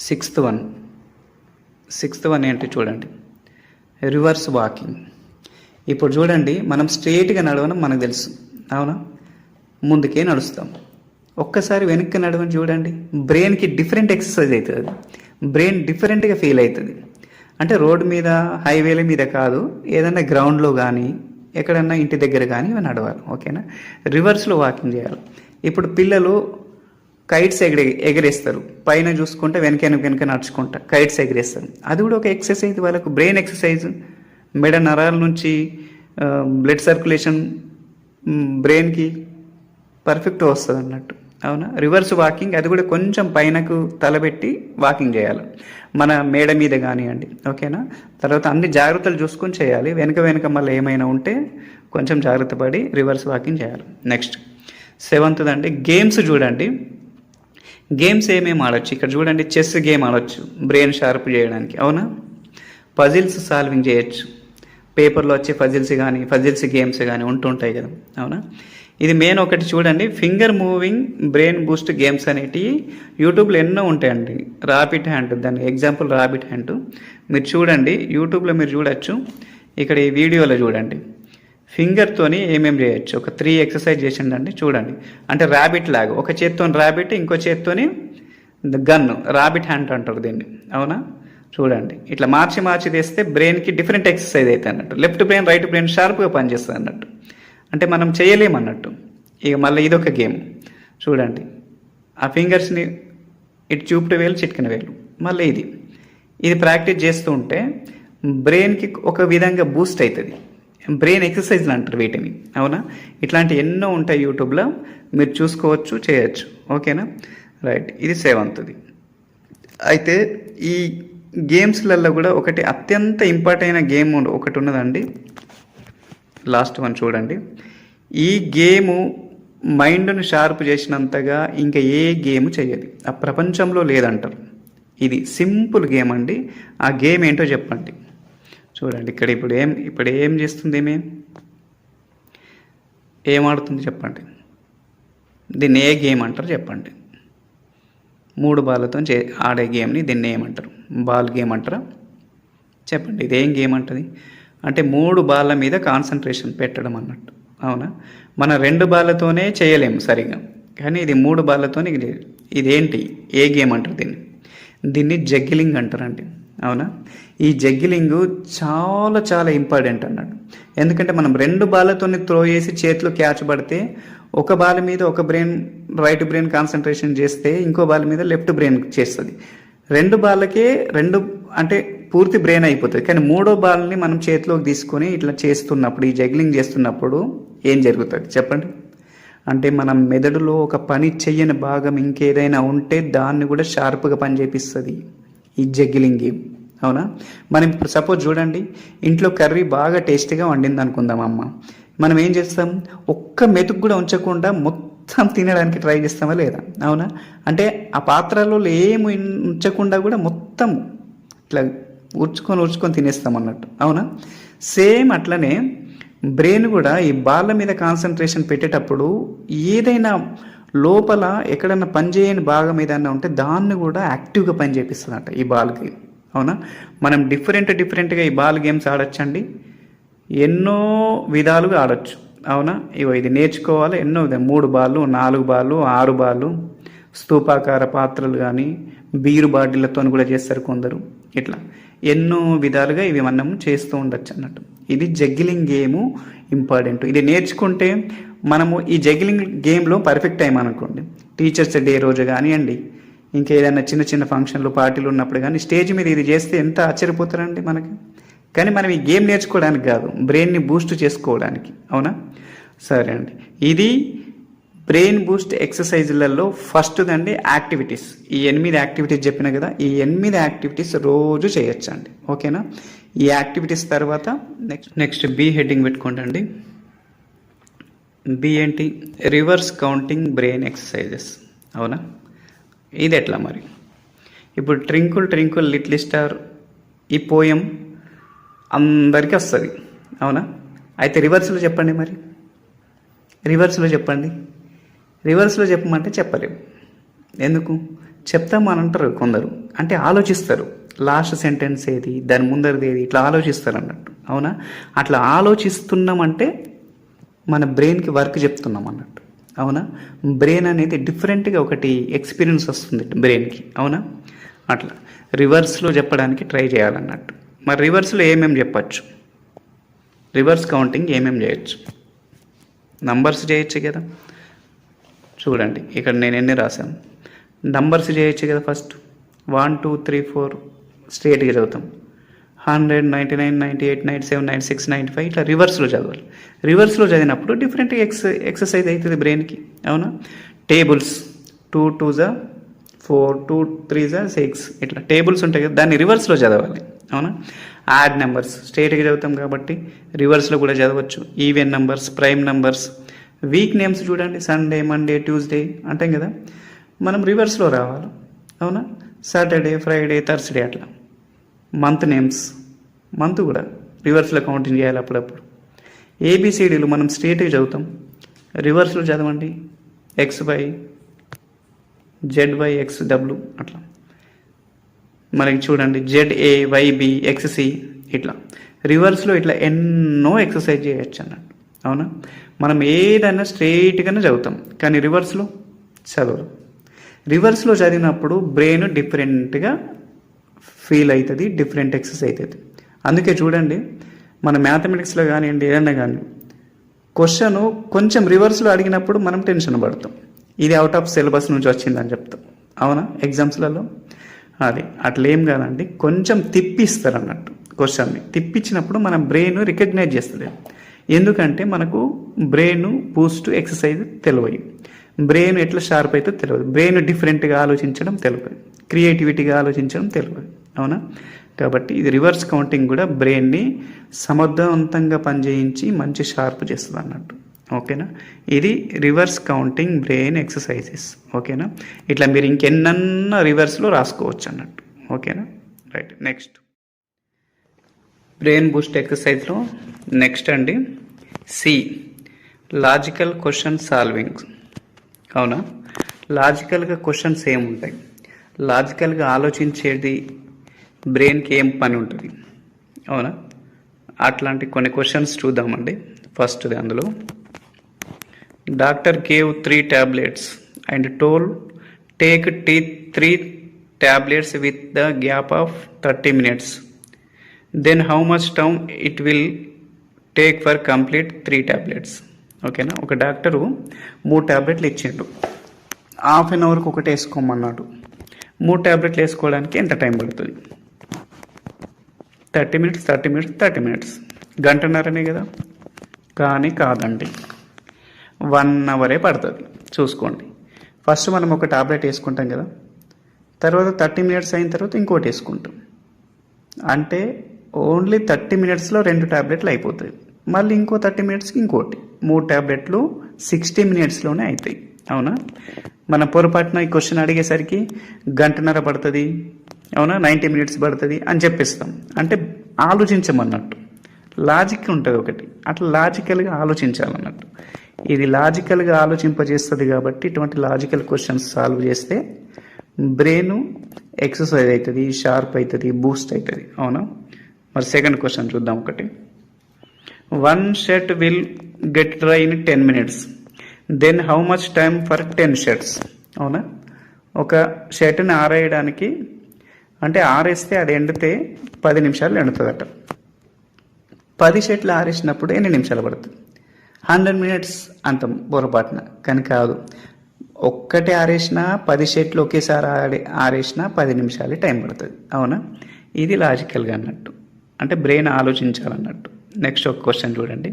6th వన్ ఏంటి చూడండి, రివర్స్ వాకింగ్. ఇప్పుడు చూడండి, మనం స్ట్రైట్గా నడవడం మనకు తెలుసు, అవునా. ముందుకే నడుస్తాం, ఒక్కసారి వెనక్కి నడవని చూడండి, బ్రెయిన్కి డిఫరెంట్ ఎక్సర్సైజ్ అవుతుంది, బ్రెయిన్ డిఫరెంట్గా ఫీల్ అవుతుంది. అంటే రోడ్డు మీద హైవేల మీద కాదు, ఏదైనా గ్రౌండ్లో కానీ ఎక్కడన్నా ఇంటి దగ్గర కానీ నడవాలి, ఓకేనా. రివర్స్లో వాకింగ్ చేయాలి. ఇప్పుడు పిల్లలు కైట్స్ ఎగరేస్తారు, పైన చూసుకుంటే వెనక నడుచుకుంటా కైట్స్ ఎగరేస్తారు. అది కూడా ఒక ఎక్సర్సైజ్, వాళ్ళకు బ్రెయిన్ ఎక్సర్సైజ్. మెడ నరాల నుంచి బ్లడ్ సర్క్యులేషన్ బ్రెయిన్కి పర్ఫెక్ట్ వస్తుంది అన్నట్టు, అవునా. రివర్స్ వాకింగ్ అది కూడా కొంచెం పైనకు తలబెట్టి వాకింగ్ చేయాలి, మన మేడ మీద కానివ్వండి, ఓకేనా. తర్వాత అన్ని జాగ్రత్తలు చూసుకొని చేయాలి, వెనక మళ్ళీ ఏమైనా ఉంటే కొంచెం జాగ్రత్త పడి రివర్స్ వాకింగ్ చేయాలి. నెక్స్ట్ 7th అండి, గేమ్స్. చూడండి, గేమ్స్ ఏమేమి ఆడొచ్చు ఇక్కడ చూడండి. చెస్ గేమ్ ఆడొచ్చు బ్రెయిన్ షార్ప్ చేయడానికి, అవునా. పజిల్స్ సాల్వింగ్ చేయొచ్చు, పేపర్లో వచ్చే పజిల్స్ గేమ్స్ కానీ ఉంటుంటాయి కదా, అవునా. ఇది మెయిన్ ఒకటి చూడండి, finger moving brain Boost games అనేటివి యూట్యూబ్లో ఎన్నో ఉంటాయండి. రాబిట్ హ్యాండ్, దాని ఎగ్జాంపుల్ రాబిట్ హ్యాండ్. మీరు చూడండి, యూట్యూబ్లో మీరు చూడొచ్చు. ఇక్కడ ఈ వీడియోలో చూడండి, ఫింగర్తోని ఏమేమి చేయొచ్చు. ఒక 3 ఎక్సర్సైజ్ చేసిండండి చూడండి. అంటే ర్యాబిట్ లాగా, ఒక చేత్తో ర్యాబిట్, ఇంకో చేత్తోని గన్, రాబిట్ హ్యాండ్ అంటారు దీన్ని, అవునా. చూడండి, ఇట్లా మార్చి తెస్తే బ్రెయిన్కి డిఫరెంట్ ఎక్సర్సైజ్ అవుతాయి అన్నట్టు. లెఫ్ట్ బ్రెయిన్ రైట్ బ్రెయిన్ షార్ప్గా పనిచేస్తుంది అన్నట్టు. అంటే మనం చేయలేమన్నట్టు. ఇక మళ్ళీ ఇదొక గేమ్ చూడండి, ఆ ఫింగర్స్ని ఇటు చూపుడు వేలు చిటికిన వేలు, మళ్ళీ ఇది ప్రాక్టీస్ చేస్తూ ఉంటే బ్రెయిన్కి ఒక విధంగా బూస్ట్ అవుతుంది. బ్రెయిన్ ఎక్సర్సైజ్లు అంటారు వీటిని, అవునా. ఇట్లాంటి ఎన్నో ఉంటాయి యూట్యూబ్లో, మీరు చూసుకోవచ్చు, చేయొచ్చు, ఓకేనా. రైట్, ఇది 7th. అయితే ఈ గేమ్స్లలో కూడా ఒకటి అత్యంత ఇంపార్టెంట్ అయిన గేమ్ ఒకటి ఉన్నదండి, లాస్ట్ వన్ చూడండి. ఈ గేము మైండ్ను షార్ప్ చేసినంతగా ఇంకా ఏ గేమ్ చేయదు, ఆ ప్రపంచంలో లేదంటారు. ఇది సింపుల్ గేమ్ అండి. ఆ గేమ్ ఏంటో చెప్పండి. చూడండి, ఇక్కడ ఇప్పుడు ఏం చేస్తుంది, ఏం ఆడుతుంది చెప్పండి. దీన్ని ఏ గేమ్ అంటారు చెప్పండి. 3 బాళ్ళతో ఆడే గేమ్ని దీన్ని ఏమంటారు? బాల్ గేమ్ అంటారా? చెప్పండి, ఇదేం గేమ్ అంటుంది? అంటే 3 బాళ్ళ మీద కాన్సన్ట్రేషన్ పెట్టడం అన్నట్టు, అవునా. మన 2 బాళ్ళతోనే చేయలేము సరిగా, కానీ ఇది 3 బాళ్ళతోనే. ఇదేంటి, ఏ గేమ్ అంటారు దీన్ని జగ్గిలింగ్ అంటారండి, అవునా. ఈ జగ్గిలింగ్ చాలా చాలా ఇంపార్టెంట్ అన్నట్టు. ఎందుకంటే మనం 2 బాళ్ళతోని త్రో చేసి చేతిలో క్యాచ్ పడితే ఒక బాల్ మీద ఒక రైట్ బ్రెయిన్ కాన్సన్ట్రేషన్ చేస్తే ఇంకో బాల్ మీద లెఫ్ట్ బ్రెయిన్ చేస్తుంది. 2 బాళ్ళకే అంటే పూర్తి బ్రెయిన్ అయిపోతుంది. కానీ మూడో బాల్ని మనం చేతిలోకి తీసుకొని ఇట్లా చేస్తున్నప్పుడు, ఈ జగ్లింగ్ చేస్తున్నప్పుడు ఏం జరుగుతుంది చెప్పండి? అంటే మనం మెదడులో ఒక పని చెయ్యని భాగం ఇంకేదైనా ఉంటే దాన్ని కూడా షార్ప్గా పని చేపిస్తుంది ఈ జగ్లింగ్ గేమ్. అవునా? మనం ఇప్పుడు సపోజ్ చూడండి, ఇంట్లో కర్రీ బాగా టేస్టీగా వండింది అనుకుందాం అమ్మ. మనం ఏం చేస్తాం? ఒక్క మెతుకు కూడా ఉంచకుండా మొత్తం తినడానికి ట్రై చేస్తామా లేదా? అవునా? అంటే ఆ పాత్రలో ఏమి ఉంచకుండా కూడా మొత్తం ఇట్లా ఉడ్చుకొని తినేస్తాం అన్నట్టు. అవునా? సేమ్ అట్లనే బ్రెయిన్ కూడా ఈ బాళ్ళ మీద కాన్సన్ట్రేషన్ పెట్టేటప్పుడు ఏదైనా లోపల ఎక్కడన్నా పనిచేయని భాగం ఏదైనా ఉంటే దాన్ని కూడా యాక్టివ్గా పని చేపిస్తుందంట ఈ బాల్కి. అవునా? మనం డిఫరెంట్గా ఈ బాల్ గేమ్స్ ఆడొచ్చండి, ఎన్నో విధాలుగా ఆడొచ్చు. అవునా? ఇది నేర్చుకోవాలి ఎన్నో 3 బాళ్ళు, 4 బాళ్ళు, 6 బాళ్ళు, స్తూపాకార పాత్రలు కానీ బీరు బాటిళ్లతో కూడా చేస్తారు కొందరు. ఇట్లా ఎన్నో విధాలుగా ఇవి మనం చేస్తూ ఉండొచ్చు అన్నట్టు. ఇది జగ్లింగ్ గేము ఇంపార్టెంట్. ఇది నేర్చుకుంటే మనము ఈ జగ్లింగ్ గేమ్లో పర్ఫెక్ట్ అయ్యామనుకోండి, టీచర్స్ డే రోజు కానివ్వండి, ఇంకేదైనా చిన్న ఫంక్షన్లు పార్టీలు ఉన్నప్పుడు కానీ స్టేజ్ మీద ఇది చేస్తే ఎంత ఆశ్చర్యపోతారండి మనకి. కానీ మనం ఈ గేమ్ నేర్చుకోవడానికి కాదు, బ్రెయిన్ని బూస్ట్ చేసుకోవడానికి. అవునా? సరే అండి, ఇది బ్రెయిన్ బూస్ట్ ఎక్సర్సైజులలో ఫస్ట్దండి యాక్టివిటీస్. ఈ 8 యాక్టివిటీస్ చెప్పిన కదా, ఈ 8 యాక్టివిటీస్ రోజు చేయొచ్చు అండి. ఓకేనా? ఈ యాక్టివిటీస్ తర్వాత నెక్స్ట్ బి హెడ్డింగ్ పెట్టుకోండి. బి ఏంటి? Reverse counting brain exercises. అవునా? ఇది ఎట్లా మరి? ఇప్పుడు ట్రింకుల్ ట్రింకుల్ లిటిల్ స్టార్ ఈ పోయం అందరికీ వస్తుంది. అవునా? అయితే రివర్స్లో చెప్పండి. మరి రివర్స్లో చెప్పండి. రివర్స్లో చెప్పమంటే చెప్పలేము. ఎందుకు? చెప్తాము అని అంటారు కొందరు, అంటే ఆలోచిస్తారు. లాస్ట్ సెంటెన్స్ ఏది, దాని ముందరిది ఏది, ఇట్లా ఆలోచిస్తారు అన్నట్టు. అవునా? అట్లా ఆలోచిస్తున్నామంటే మన బ్రెయిన్కి వర్క్ చెప్తున్నాం అన్నట్టు. అవునా? బ్రెయిన్ అనేది డిఫరెంట్గా ఒకటి ఎక్స్పీరియన్స్ వస్తుంది బ్రెయిన్కి. అవునా? అట్లా రివర్స్లో చెప్పడానికి ట్రై చేయాలన్నట్టు. మరి రివర్స్లో ఏమేమి చెప్పచ్చు? రివర్స్ కౌంటింగ్ ఏమేమి చేయొచ్చు? నంబర్స్ చేయొచ్చు కదా. చూడండి ఇక్కడ నేను ఎన్ని రాశాను. నంబర్స్ చేయొచ్చు కదా. ఫస్ట్ 1 2 3 4 స్ట్రేట్గా చదువుతాం. 100 99 98 97 96 95 ఇట్లా రివర్స్లో చదవాలి. రివర్స్లో చదివినప్పుడు డిఫరెంట్గా ఎక్సర్సైజ్ అవుతుంది బ్రెయిన్కి. అవునా? టేబుల్స్ 2 2 4 2 3 6 ఇట్లా టేబుల్స్ ఉంటాయి కదా, దాన్ని రివర్స్లో చదవాలి. అవునా? యాడ్ నెంబర్స్ స్ట్రేట్గా చదువుతాం కాబట్టి రివర్స్లో కూడా చదవచ్చు. Even numbers, prime numbers, week names చూడండి, సండే మండే ట్యూస్డే అంటాం కదా, మనం రివర్స్లో రావాలి. అవునా? సాటర్డే ఫ్రైడే థర్స్డే అట్లా. మంత్ నేమ్స్, మంత్ కూడా రివర్స్లో కౌంటింగ్ చేయాలి అప్పుడప్పుడు. ఏబిసిడీలు మనం స్ట్రేట్గా చదువుతాం, రివర్స్లో చదవండి. XY ZY XW అట్లా. మనకి చూడండి ZAYB XC ఇట్లా రివర్స్లో ఇట్లా ఎన్నో ఎక్సర్సైజ్ చేయొచ్చు అన్నట్టు. అవునా? మనం ఏదైనా స్ట్రైట్గానే చదువుతాం, కానీ రివర్స్లో చదవరు. రివర్స్లో చదివినప్పుడు బ్రెయిన్ డిఫరెంట్గా ఫీల్ అవుతుంది, డిఫరెంట్ ఎక్సర్సైజ్ అవుతుంది. అందుకే చూడండి మన మ్యాథమెటిక్స్లో కానివ్వండి, ఏదైనా కానీ క్వశ్చన్ కొంచెం రివర్స్లో అడిగినప్పుడు మనం టెన్షన్ పడతాం, ఇది అవుట్ ఆఫ్ సిలబస్ నుంచి వచ్చిందని చెప్తాం. అవునా? ఎగ్జామ్స్లలో అది అట్లా ఏం కాదండి, కొంచెం తిప్పిస్తారు అన్నట్టు. క్వశ్చన్ని తిప్పించినప్పుడు మన బ్రెయిన్ రికగ్నైజ్ చేస్తుంది. ఎందుకంటే మనకు బ్రెయిన్ బూస్ట్ ఎక్సర్సైజ్ తెలియదు, బ్రెయిన్ ఎట్లా షార్ప్ అయితే తెలియదు, బ్రెయిన్ డిఫరెంట్గా ఆలోచించడం తెలియదు, క్రియేటివిటీగా ఆలోచించడం తెలియదు. అవునా? కాబట్టి ఇది రివర్స్ కౌంటింగ్ కూడా బ్రెయిన్ని సమర్థవంతంగా పనిచేయించి మంచి షార్ప్ చేస్తుంది అన్నట్టు. ఓకేనా? ఇది రివర్స్ కౌంటింగ్ బ్రెయిన్ ఎక్సర్సైజెస్. ఓకేనా? ఇట్లా మీరు ఇంకెన్నన్నా రివర్స్లో రాసుకోవచ్చు అన్నట్టు. ఓకేనా? రైట్. నెక్స్ట్ బ్రెయిన్ బూస్ట్ ఎక్సర్సైజ్లో నెక్స్ట్ అండి సి, లాజికల్ క్వశ్చన్ సాల్వింగ్. అవునా? లాజికల్గా క్వశ్చన్స్ ఏముంటాయి, లాజికల్గా ఆలోచించేది బ్రెయిన్కి ఏం పని ఉంటుంది. అవునా? అట్లాంటి కొన్ని క్వశ్చన్స్ చూద్దామండి. ఫస్ట్ అందులో doctor gave 3 tablets and told take 3 tablets with the gap of 30 minutes. Then how much time it will take for complete 3 tablets? ఓకేనా? ఒక డాక్టరు 3 ట్యాబ్లెట్లు ఇచ్చిండు, హాఫ్ అన్ అవర్కి ఒకటి వేసుకోమన్నాడు. 3 ట్యాబ్లెట్లు వేసుకోవడానికి ఎంత టైం పడుతుంది? 30 minutes 30 minutes 30 minutes గంటన్నరనే కదా, కానీ కాదండి, 1 అవరే పడుతుంది. చూసుకోండి, ఫస్ట్ మనం ఒక టాబ్లెట్ వేసుకుంటాం కదా, తర్వాత 30 minutes అయిన తర్వాత ఇంకోటి వేసుకుంటాం. అంటే ఓన్లీ 30 minutesలో 2 టాబ్లెట్లు అయిపోతాయి. మళ్ళీ ఇంకో 30 minutesకి ఇంకోటి, 3 టాబ్లెట్లు 60 minutesలోనే అవుతాయి. అవునా? మన పొరపాటున ఈ క్వశ్చన్ అడిగేసరికి గంటన్నర పడుతుంది, అవునా, 90 minutes పడుతుంది అని చెప్పిస్తాం. అంటే ఆలోచించమన్నట్టు, లాజిక్ ఉంటుంది ఒకటి, అట్లా లాజికల్గా ఆలోచించాలన్నట్టు. ఇది లాజికల్గా ఆలోచింపజేస్తుంది కాబట్టి ఇటువంటి లాజికల్ క్వశ్చన్స్ సాల్వ్ చేస్తే బ్రెయిన్ ఎక్సర్సైజ్ అవుతుంది, షార్ప్ అవుతుంది, బూస్ట్ అవుతుంది. అవునా? మరి సెకండ్ క్వశ్చన్ చూద్దాం ఒకటి. 1 shirt will get dry in 10 minutes. Then how much time for 10 shirts? అవునా? ఒక షర్ట్ని ఆరేయడానికి, అంటే ఆరేస్తే అది ఎండితే 10 నిమిషాలు ఎండుతుందట. 10 షర్ట్లు ఆరేసినప్పుడు ఎన్ని నిమిషాలు పడుతుంది? 100 minutes అంటాం పొరపాటున, కానీ కాదు. ఒక్కటి ఆరేసినా 10 షర్ట్లు ఒకేసారి ఆరేసినా 10 నిమిషాలు టైం పడుతుంది. అవునా? ఇది లాజికల్గా అన్నట్టు, అంటే బ్రెయిన్ ఆలోచించాలన్నట్టు. నెక్స్ట్ ఒక క్వశ్చన్ చూడండి.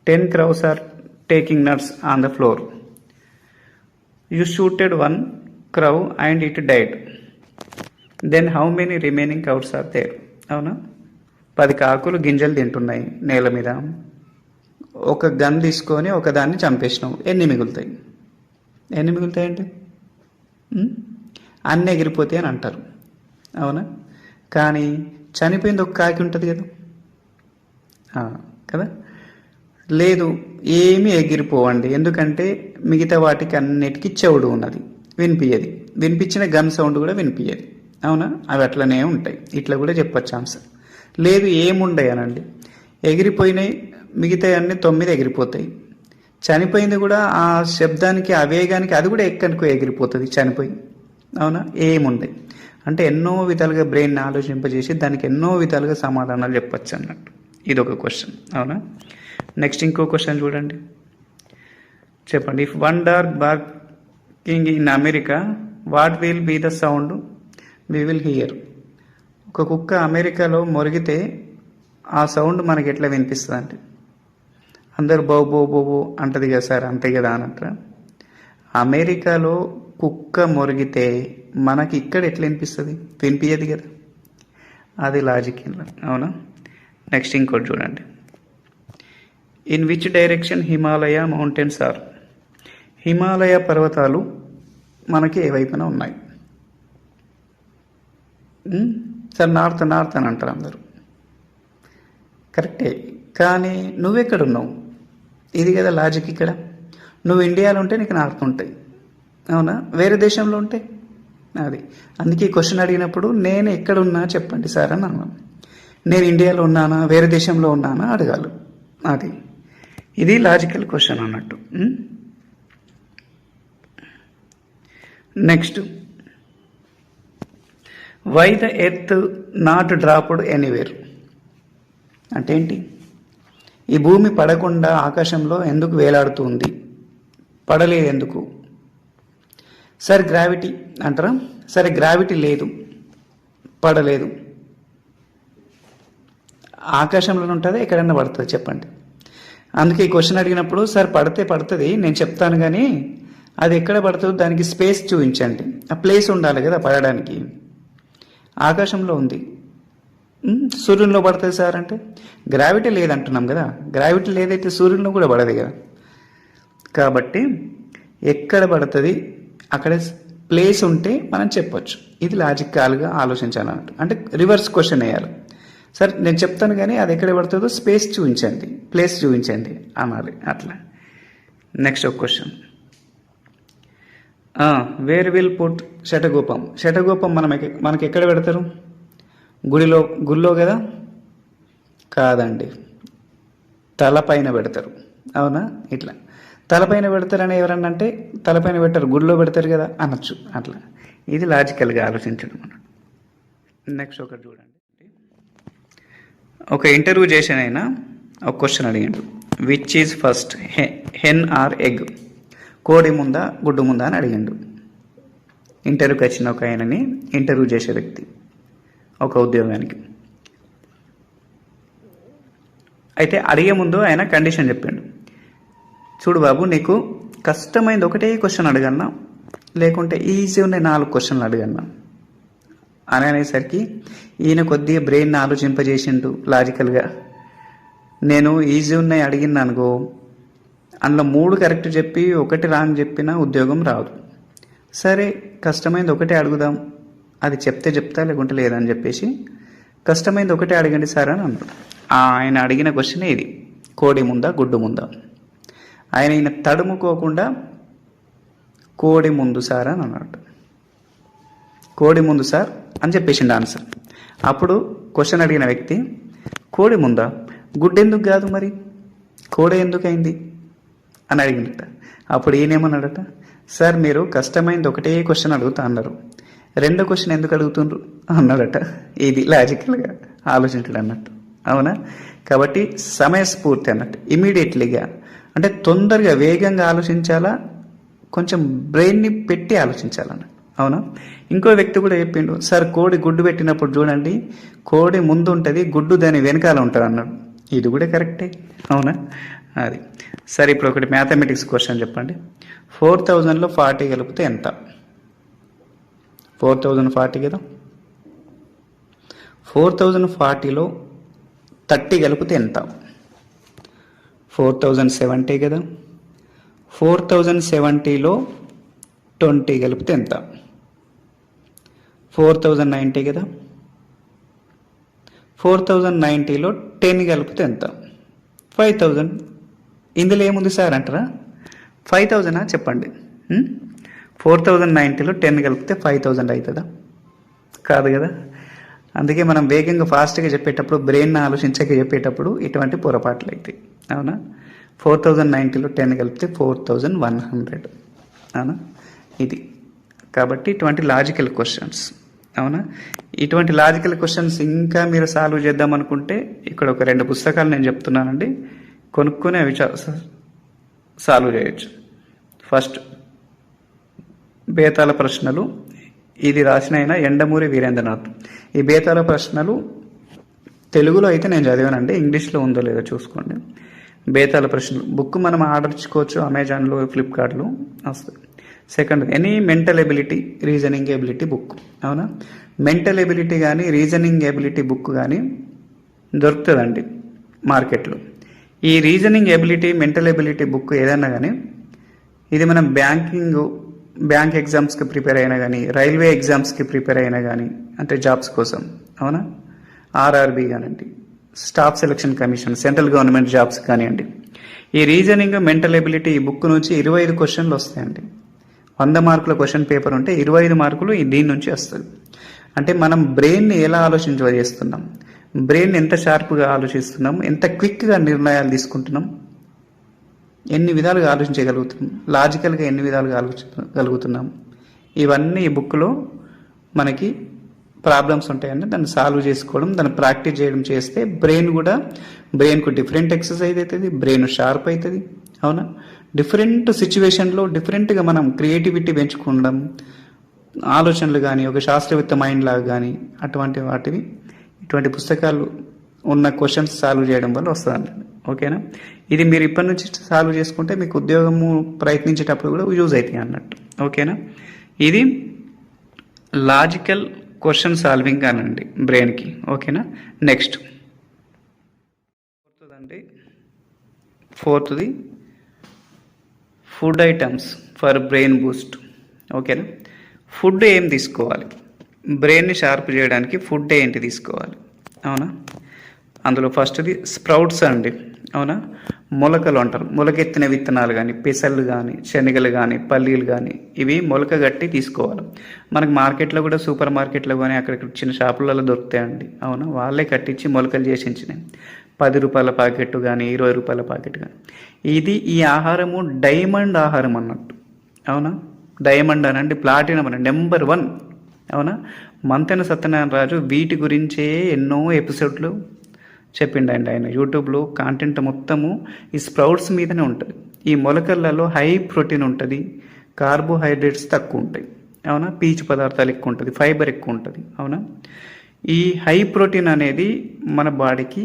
10 crows are taking nuts on the floor. You shooted 1 crow and it died. Then how many remaining cows are there? అవునా? 10 కాకులు గింజలు తింటున్నాయి నేల మీద. ఒక గన్ తీసుకొని ఒక దాన్ని చంపేసినావు, ఎన్ని మిగులుతాయి? ఎన్ని మిగులుతాయండి? అన్నీ ఎగిరిపోతాయి అని అంటారు. అవునా? కానీ చనిపోయింది ఒక కాకి ఉంటుంది కదా, కదా, లేదు, ఏమీ ఎగిరిపోవండి. ఎందుకంటే మిగతా వాటికి అన్నిటికీ చెవుడు ఉన్నది, వినిపించదు. వినిపించిన గన్ సౌండ్ కూడా వినిపించదు. అవునా? అవి అట్లనే ఉంటాయి. ఇట్లా కూడా చెప్పచ్చు ఆన్సర్. లేదు, ఏముండయనండి, ఎగిరిపోయినాయి, మిగతా అన్ని 9 ఎగిరిపోతాయి. చనిపోయింది కూడా ఆ శబ్దానికి, ఆ వేగానికి అది కూడా ఎక్కడికో ఎగిరిపోతుంది చనిపోయి. అవునా? ఏముండయి. అంటే ఎన్నో విధాలుగా బ్రెయిన్ ఆలోచింపజేసి దానికి ఎన్నో విధాలుగా సమాధానాలు చెప్పచ్చు అన్నట్టు. ఇది ఒక క్వశ్చన్. అవునా? నెక్స్ట్ ఇంకో క్వశ్చన్ చూడండి. చెప్పండి. If 1 dog barking in America, what will be the sound we will hear? ఒక కుక్క అమెరికాలో మొరిగితే ఆ సౌండ్ మనకి ఎట్లా వినిపిస్తుంది అంటే, అందరు బౌ బౌ బౌ బౌ అంటది కదా సార్, అంతే కదా అన్నట్టు. అమెరికాలో కుక్క మొరిగితే మనకి ఇక్కడ ఎట్లా వినిపిస్తుంది? వినిపించదు కదా. అది లాజిక్. అవునా? నెక్స్ట్ ఇంకోటి చూడండి. In which direction Himalaya mountains are? Himalaya పర్వతాలు మనకి ఏ వైపున ఉన్నాయి? సార్ నార్త్ నార్త్ అని అంటారు అందరూ. కరెక్టే, కానీ నువ్వెక్కడున్నావు? ఇది కదా లాజిక్. ఇక్కడ నువ్వు ఇండియాలో ఉంటే నీకు నార్త్ ఉంటాయి. అవునా? వేరే దేశంలో ఉంటే అది. అందుకే ఈ క్వశ్చన్ అడిగినప్పుడు నేను ఎక్కడున్నా చెప్పండి సార్ అని అన్నాను. నేను ఇండియాలో ఉన్నానా వేరే దేశంలో ఉన్నానా అడగాలి. అది ఇది లాజికల్ క్వశ్చన్ అన్నట్టు. Next, why the earth not dropped anywhere అంటే ఏంటి? ఈ భూమి పడకుండా ఆకాశంలో ఎందుకు వేలాడుతుంది? పడలేదు ఎందుకు? సరే గ్రావిటీ అంటారా? సరే గ్రావిటీ లేదు, పడలేదు. ఆకాశంలో ఉంటుంది, ఎక్కడన్నా పడుతుంది చెప్పండి. అందుకే ఈ క్వశ్చన్ అడిగినప్పుడు సార్ పడితే పడుతుంది నేను చెప్తాను, కానీ అది ఎక్కడ పడుతుందో దానికి స్పేస్ చూపించండి. ఆ ప్లేస్ ఉండాలి కదా పడడానికి. ఆకాశంలో ఉంది, సూర్యునిలో పడుతుంది సార్ అంటే గ్రావిటీ లేదంటున్నాం కదా. గ్రావిటీ లేదైతే సూర్యునిలో కూడా పడదు కదా. కాబట్టి ఎక్కడ పడుతుంది అక్కడ ప్లేస్ ఉంటే మనం చెప్పొచ్చు. ఇది లాజికల్గా ఆలోచించాలన్నట్టు. అంటే రివర్స్ క్వశ్చన్ వేయాలి. సరే నేను చెప్తాను, కానీ అది ఎక్కడ పడుతుందో స్పేస్ చూపించండి, ప్లేస్ చూపించండి అనాలి అట్లా. నెక్స్ట్ ఒక క్వశ్చన్. వేర్ విల్ పుట్ శటగోపం? శటగోపం మనకి ఎక్కడ పెడతారు? గుడిలో కదా? కాదండి, తలపైన పెడతారు. అవునా? ఇట్లా తలపైన పెడతారని ఎవరన్నా అంటే తలపైన పెట్టారు, గుడిలో పెడతారు కదా అనొచ్చు అట్లా. ఇది లాజికల్గా ఆలోచించడం అన్నట్టు. నెక్స్ట్ ఒకటి చూడండి. ఒక ఇంటర్వ్యూ చేసిన ఆయన ఒక క్వశ్చన్ అడిగాడు. Which is first, hen or egg? కోడి ముందా గుడ్డు ముందా అని అడిగాడు. ఇంటర్వ్యూకి వచ్చిన ఒక ఆయనని ఇంటర్వ్యూ చేసే వ్యక్తి ఒక ఉద్యోగానికి. అయితే అడిగే ముందు ఆయన కండిషన్ చెప్పిండు. చూడు బాబు, నీకు కష్టమైంది ఒకటే క్వశ్చన్ అడగన్నా, లేకుంటే ఈజీ ఉన్నాయి 4 క్వశ్చన్లు అడగన్నా అని అనేసరికి ఈయన కొద్దిగా బ్రెయిన్ ఆలోచింపజేసిండు లాజికల్గా. నేను ఈజీ ఉన్నాయి అడిగిన అనుకో, అందులో 3 కరెక్ట్ చెప్పి 1 రాంగ్ చెప్పినా ఉద్యోగం రాదు. సరే కష్టమైంది ఒకటే అడుగుదాం, అది చెప్తా లేకుంటే లేదని చెప్పేసి కష్టమైంది ఒకటే అడగండి సార్ అని అన్నాడు. ఆయన అడిగిన క్వశ్చన్ ఇది, కోడి ముందా గుడ్డు ముందా. ఆయన తడుముకోకుండా కోడి ముందు సార్ అని అన్నాడు. కోడి ముందు సార్ అని చెప్పేసిండు ఆన్సర్. అప్పుడు క్వశ్చన్ అడిగిన వ్యక్తి, కోడి ముందా, గుడ్డు ఎందుకు కాదు మరి, కోడి ఎందుకు అయింది అని అడిగినట్ట. అప్పుడు ఈయనేమన్నాడట, సార్ మీరు కష్టమైంది ఒకటే క్వశ్చన్ అడుగుతా అన్నారు, 2 క్వశ్చన్ ఎందుకు అడుగుతుండ్రు అన్నాడట. ఇది లాజికల్గా ఆలోచించడం అన్నట్టు, అవునా? కాబట్టి సమయస్ఫూర్తి అన్నట్టు, ఇమీడియట్లీగా అంటే తొందరగా వేగంగా ఆలోచించాలా, కొంచెం బ్రెయిన్ని పెట్టి ఆలోచించాలన్నట్టు, అవునా? ఇంకో వ్యక్తి కూడా చెప్పిండు, సార్ కోడి గుడ్డు పెట్టినప్పుడు చూడండి, కోడి ముందు ఉంటుంది, గుడ్డు దాని వెనకాల ఉంటుంది అన్నాడు. ఇది కూడా కరెక్టే, అవునా? అది సరే. ఇప్పుడు ఒకటి మ్యాథమెటిక్స్ క్వశ్చన్ చెప్పండి. 4000లో 40 కలిపితే ఎంత? 4040 కదా. 4040లో 30 కలిపితే ఎంత? 4070 కదా. 4070లో 20 కలిపితే ఎంత? 4090 కదా. 4090లో 10 కలిపితే ఎంత? 5000. ఇందులో ఏముంది సార్ అంటారా? 5000 చెప్పండి. 4090లో 10 కలిపితే 5000 అవుతుందా? కాదు కదా. అందుకే మనం వేగంగా ఫాస్ట్గా చెప్పేటప్పుడు, బ్రెయిన్ ఆలోచించక చెప్పేటప్పుడు ఇటువంటి పొరపాట్లు అవుతాయి, అవునా? 4090లో 10 కలిపితే 4100, అవునా? ఇది కాబట్టి ఇటువంటి లాజికల్ క్వశ్చన్స్, అవునా? ఇటువంటి లాజికల్ క్వశ్చన్స్ ఇంకా మీరు సాల్వ్ చేద్దాం అనుకుంటే ఇక్కడ ఒక 2 పుస్తకాలు నేను చెప్తున్నానండి, కొనుక్కొని అవి సాల్వ్ చేయొచ్చు. ఫస్ట్ బేతాళ ప్రశ్నలు, ఇది రాసిన ఆయన ఎండమూరి వీరేంద్రనాథ్. ఈ బేతాళ ప్రశ్నలు తెలుగులో అయితే నేను చదివానండి, ఇంగ్లీష్లో ఉందో లేదో చూసుకోండి. బేతాళ ప్రశ్నలు బుక్ మనం ఆర్డర్ ఇచ్చుకోవచ్చు, అమెజాన్లో, ఫ్లిప్కార్ట్లో వస్తుంది. Second, any mental ability, reasoning ability book, అవునా? మెంటల్ ఎబిలిటీ కానీ రీజనింగ్ ఎబిలిటీ బుక్ కానీ దొరుకుతుందండి మార్కెట్లో. ఈ reasoning ability, mental ability book ఏదైనా కానీ ఇది మనం బ్యాంక్ ఎగ్జామ్స్కి ప్రిపేర్ అయినా కానీ, రైల్వే ఎగ్జామ్స్కి ప్రిపేర్ అయినా కానీ, అంటే జాబ్స్ కోసం, అవునా? ఆర్ఆర్బీ కానివ్వండి, staff selection commission, central government jobs కానివ్వండి. ఈ రీజనింగ్, మెంటల్ ఎబిలిటీ ఈ బుక్ నుంచి 25 క్వశ్చన్లు వస్తాయండి. 100 మార్కుల క్వశ్చన్ పేపర్ ఉంటే 25 మార్కులు దీని నుంచి వస్తుంది. అంటే మనం బ్రెయిన్ని ఎలా ఆలోచించేస్తున్నాం, బ్రెయిన్ ఎంత షార్ప్గా ఆలోచిస్తున్నాం, ఎంత క్విక్గా నిర్ణయాలు తీసుకుంటున్నాం, ఎన్ని విధాలుగా ఆలోచించగలుగుతున్నాం, లాజికల్గా ఎన్ని విధాలుగా ఆలోచించగలుగుతున్నాం, ఇవన్నీ ఈ బుక్లో మనకి ప్రాబ్లమ్స్ ఉంటాయండి. దాన్ని సాల్వ్ చేసుకోవడం, దాన్ని ప్రాక్టీస్ చేయడం చేస్తే బ్రెయిన్కు డిఫరెంట్ ఎక్సర్సైజ్ అవుతుంది, బ్రెయిన్ షార్ప్ అవుతుంది, అవునా? డిఫరెంట్ సిచ్యువేషన్లో డిఫరెంట్గా మనం క్రియేటివిటీ పెంచుకోవడం, ఆలోచనలు కానీ ఒక శాస్త్రవేత్త మైండ్ లాగా కానీ ఇటువంటి పుస్తకాలు ఉన్న క్వశ్చన్స్ సాల్వ్ చేయడం వల్ల వస్తుందండి, ఓకేనా? ఇది మీరు ఇప్పటి నుంచి సాల్వ్ చేసుకుంటే మీకు ఉద్యోగము ప్రయత్నించేటప్పుడు కూడా యూజ్ అవుతాయి అన్నట్టు, ఓకేనా? ఇది లాజికల్ క్వశ్చన్ సాల్వింగ్ అనండి బ్రెయిన్కి, ఓకేనా? నెక్స్ట్ ఫోర్త్ది food items for brain boost, ఓకేనా? ఫుడ్ ఏం తీసుకోవాలి, బ్రెయిన్ని షార్ప్ చేయడానికి ఫుడ్ ఏంటి తీసుకోవాలి, అవునా? అందులో ఫస్ట్ది స్ప్రౌట్స్ అండి, అవునా? మొలకలు అంటారు, మొలకెత్తిన విత్తనాలు కానీ, పెసళ్ళు కానీ, శనగలు కానీ, పల్లీలు కానీ, ఇవి మొలక గట్టి తీసుకోవాలి. మనకు మార్కెట్లో కూడా, సూపర్ మార్కెట్లో కానీ, అక్కడికి చిన్న షాపులలో దొరుకుతాయండి, అవునా? వాళ్ళే కట్టించి మొలకలు చేసి ఇచ్చినాయి. 10 రూపాయల ప్యాకెట్ కానీ, 20 రూపాయల ప్యాకెట్ కానీ. ఈ ఆహారము డైమండ్ ఆహారం అన్నట్టు, అవునా? డైమండ్ అనండి, ప్లాటినం అనండి, నెంబర్ 1, అవునా? మంతెన సత్యనారాయణ రాజు వీటి గురించే ఎన్నో ఎపిసోడ్లు చెప్పిండండి ఆయన. యూట్యూబ్లో కాంటెంట్ మొత్తము ఈ స్ప్రౌట్స్ మీదనే ఉంటుంది. ఈ మొలకలలో హై ప్రోటీన్ ఉంటుంది, కార్బోహైడ్రేట్స్ తక్కువ ఉంటాయి, అవునా? పీచు పదార్థాలు ఎక్కువ ఉంటుంది, ఫైబర్ ఎక్కువ ఉంటుంది, అవునా? ఈ హై ప్రోటీన్ అనేది మన బాడీకి